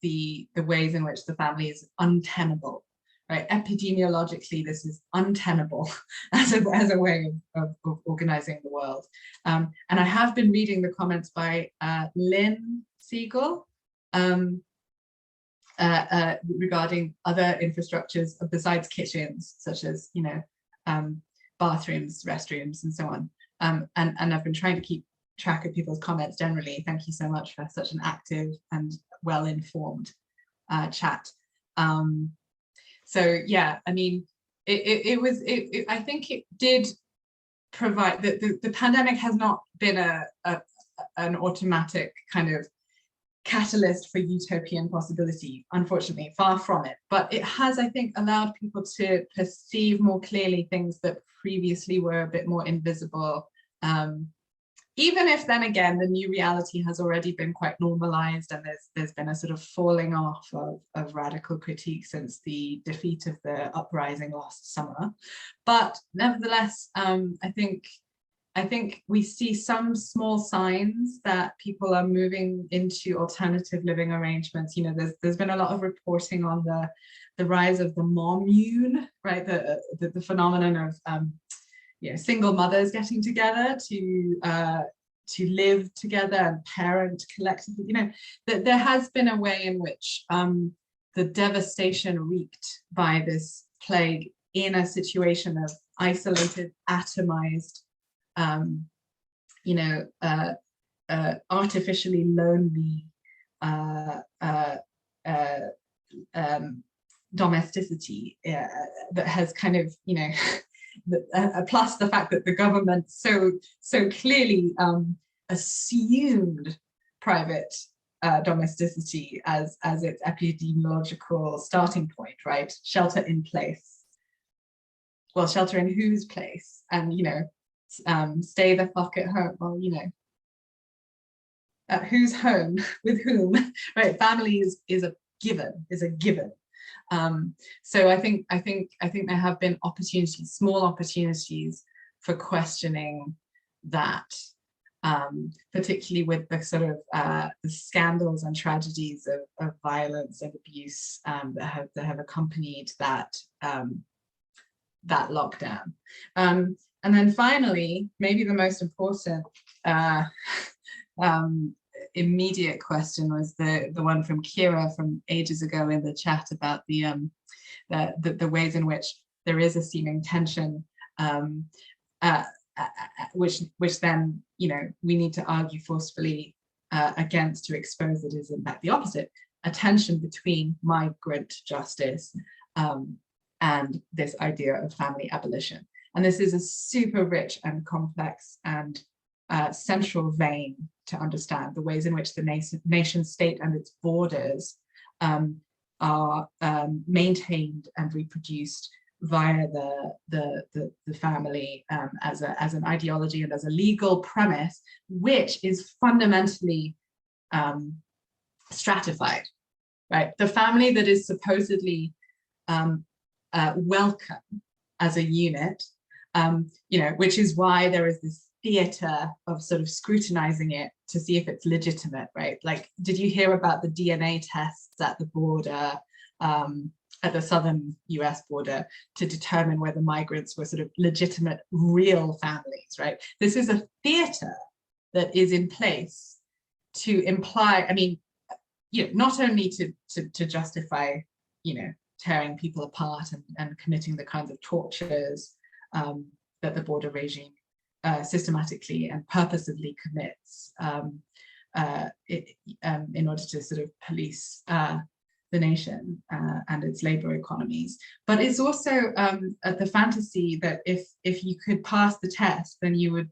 the ways in which the family is untenable. Right? Epidemiologically, this is untenable as a way of organizing the world. And I have been reading the comments by Lynn Siegel regarding other infrastructures besides kitchens, such as, you know, bathrooms, restrooms, and so on. And I've been trying to keep track of people's comments generally. Thank you so much for such an active and well-informed chat. So yeah, I mean, I think it did provide that the pandemic has not been an automatic kind of catalyst for utopian possibility, unfortunately, far from it. But it has, I think, allowed people to perceive more clearly things that previously were a bit more invisible. Even if then again, the new reality has already been quite normalized, and there's been a sort of falling off of radical critique since the defeat of the uprising last summer. But nevertheless, I think we see some small signs that people are moving into alternative living arrangements. You know, there's been a lot of reporting on the rise of the mommune, right? The phenomenon of you know, single mothers getting together to live together and parent collectively. You know, that there has been a way in which the devastation wreaked by this plague in a situation of isolated, atomized, you know, artificially lonely domesticity that has kind of, you know, plus the fact that the government so clearly assumed private domesticity as its epidemiological starting point, right? Shelter in place. Well, shelter in whose place? And, you know, stay the fuck at home. Well, you know, at whose home, with whom, right? Family is a given. So I think there have been opportunities, small opportunities for questioning that, particularly with the sort of the scandals and tragedies of violence and abuse that have accompanied that that lockdown. And then finally, maybe the most important immediate question was the one from Kira from ages ago in the chat about the ways in which there is a seeming tension, which then, you know, we need to argue forcefully against to expose that is in fact the opposite, a tension between migrant justice and this idea of family abolition. And this is a super rich and complex and central vein to understand the ways in which the nation state and its borders are maintained and reproduced via the family as an ideology and as a legal premise, which is fundamentally stratified, right? The family that is supposedly welcome as a unit, you know, which is why there is this theater of sort of scrutinizing it to see if it's legitimate, right? Like, did you hear about the DNA tests at the border, at the southern US border, to determine whether migrants were sort of legitimate, real families, right? This is a theater that is in place to imply, I mean, you know, not only to justify, you know, tearing people apart and committing the kinds of tortures that the border regime systematically and purposively commits in order to sort of police the nation and its labor economies. But it's also the fantasy that if you could pass the test, then you would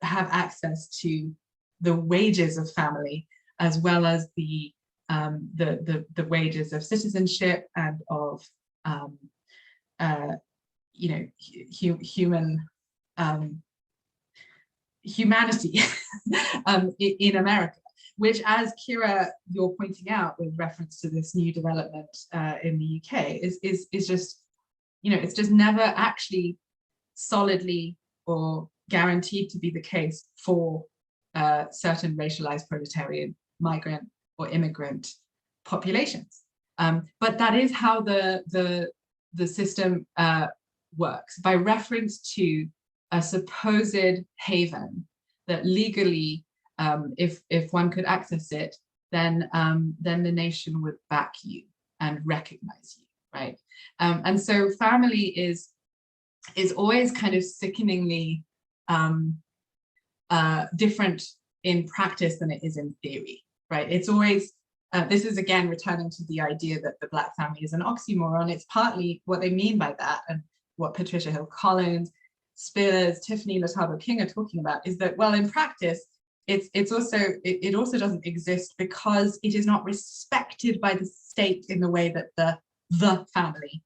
have access to the wages of family, as well as the wages of citizenship and of humanity in America, which, as Kira, you're pointing out with reference to this new development in the UK, is just, it's just never actually solidly or guaranteed to be the case for certain racialized proletarian, migrant, or immigrant populations. But that is how the system works, by reference to a supposed haven that legally, if one could access it, then the nation would back you and recognize you, right? And so family is always kind of sickeningly different in practice than it is in theory, right? It's always, this is again returning to the idea that the Black family is an oxymoron. It's partly what they mean by that, and what Patricia Hill Collins, Spillers, Tiffany Latabo King are talking about is that, well, in practice, it also doesn't exist because it is not respected by the state in the way that the family,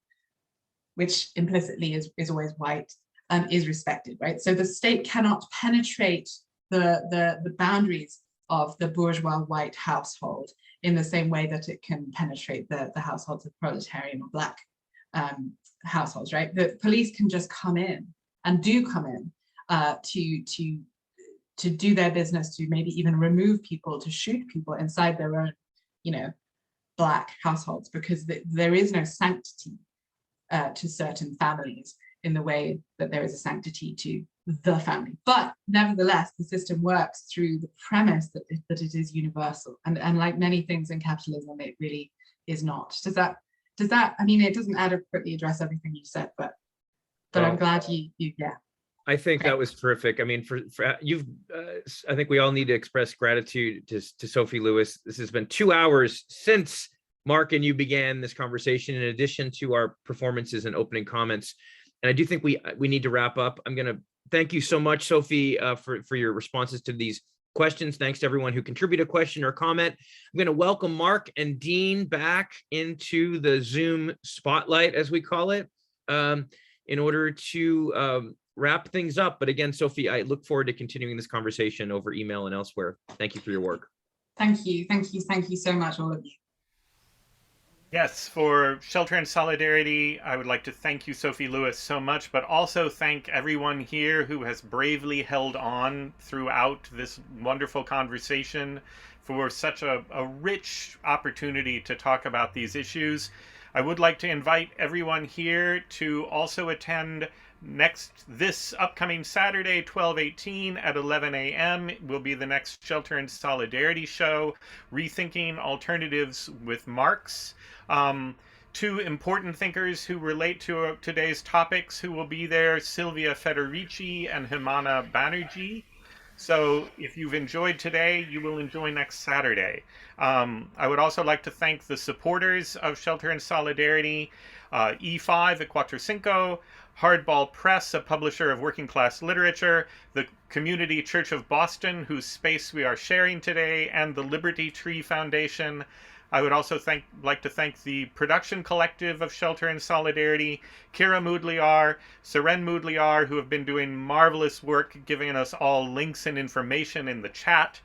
which implicitly is always white, is respected, right? So the state cannot penetrate the boundaries of the bourgeois white household in the same way that it can penetrate the households of proletarian or Black households, right? The police can just come in and do come in to do their business, to maybe even remove people, to shoot people inside their own, Black households, because there is no sanctity to certain families in the way that there is a sanctity to the family. But nevertheless, the system works through the premise that it is universal. And like many things in capitalism, it really is not. Does that, I mean, it doesn't adequately address everything you said, but I'm glad you yeah. I think that was terrific. I mean, for you've, I think we all need to express gratitude to Sophie Lewis. This has been 2 hours since Mark and you began this conversation, in addition to our performances and opening comments. And I do think we need to wrap up. I'm going to thank you so much, Sophie, for your responses to these questions. Thanks to everyone who contributed a question or comment. I'm going to welcome Mark and Dean back into the Zoom spotlight, as we call it, in order to wrap things up. But again, Sophie, I look forward to continuing this conversation over email and elsewhere. Thank you for your work. Thank you so much, all of you. Yes, for Shelter in Solidarity, I would like to thank you, Sophie Lewis, so much, but also thank everyone here who has bravely held on throughout this wonderful conversation for such a rich opportunity to talk about these issues. I would like to invite everyone here to also attend this upcoming Saturday, 12/18 at 11 a.m. will be the next Shelter in Solidarity show, Rethinking Alternatives with Marx. Two important thinkers who relate to today's topics who will be there, Silvia Federici and Himana Banerjee. So if you've enjoyed today, you will enjoy next Saturday. I would also like to thank the supporters of Shelter in Solidarity, E5 at Cuatro Cinco, Hardball Press, a publisher of working class literature, the Community Church of Boston, whose space we are sharing today, and the Liberty Tree Foundation. I would also like to thank the production collective of Shelter in Solidarity, Kira Moodliar, Seren Moodliar, who have been doing marvelous work giving us all links and information in the chat,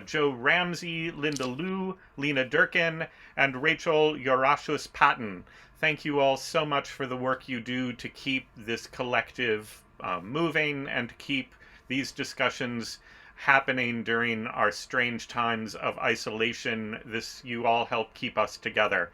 Joe Ramsey, Linda Liu, Lena Durkin, and Rachel Yorashus Patton. Thank you all so much for the work you do to keep this collective moving and to keep these discussions happening during our strange times of isolation. You all help keep us together.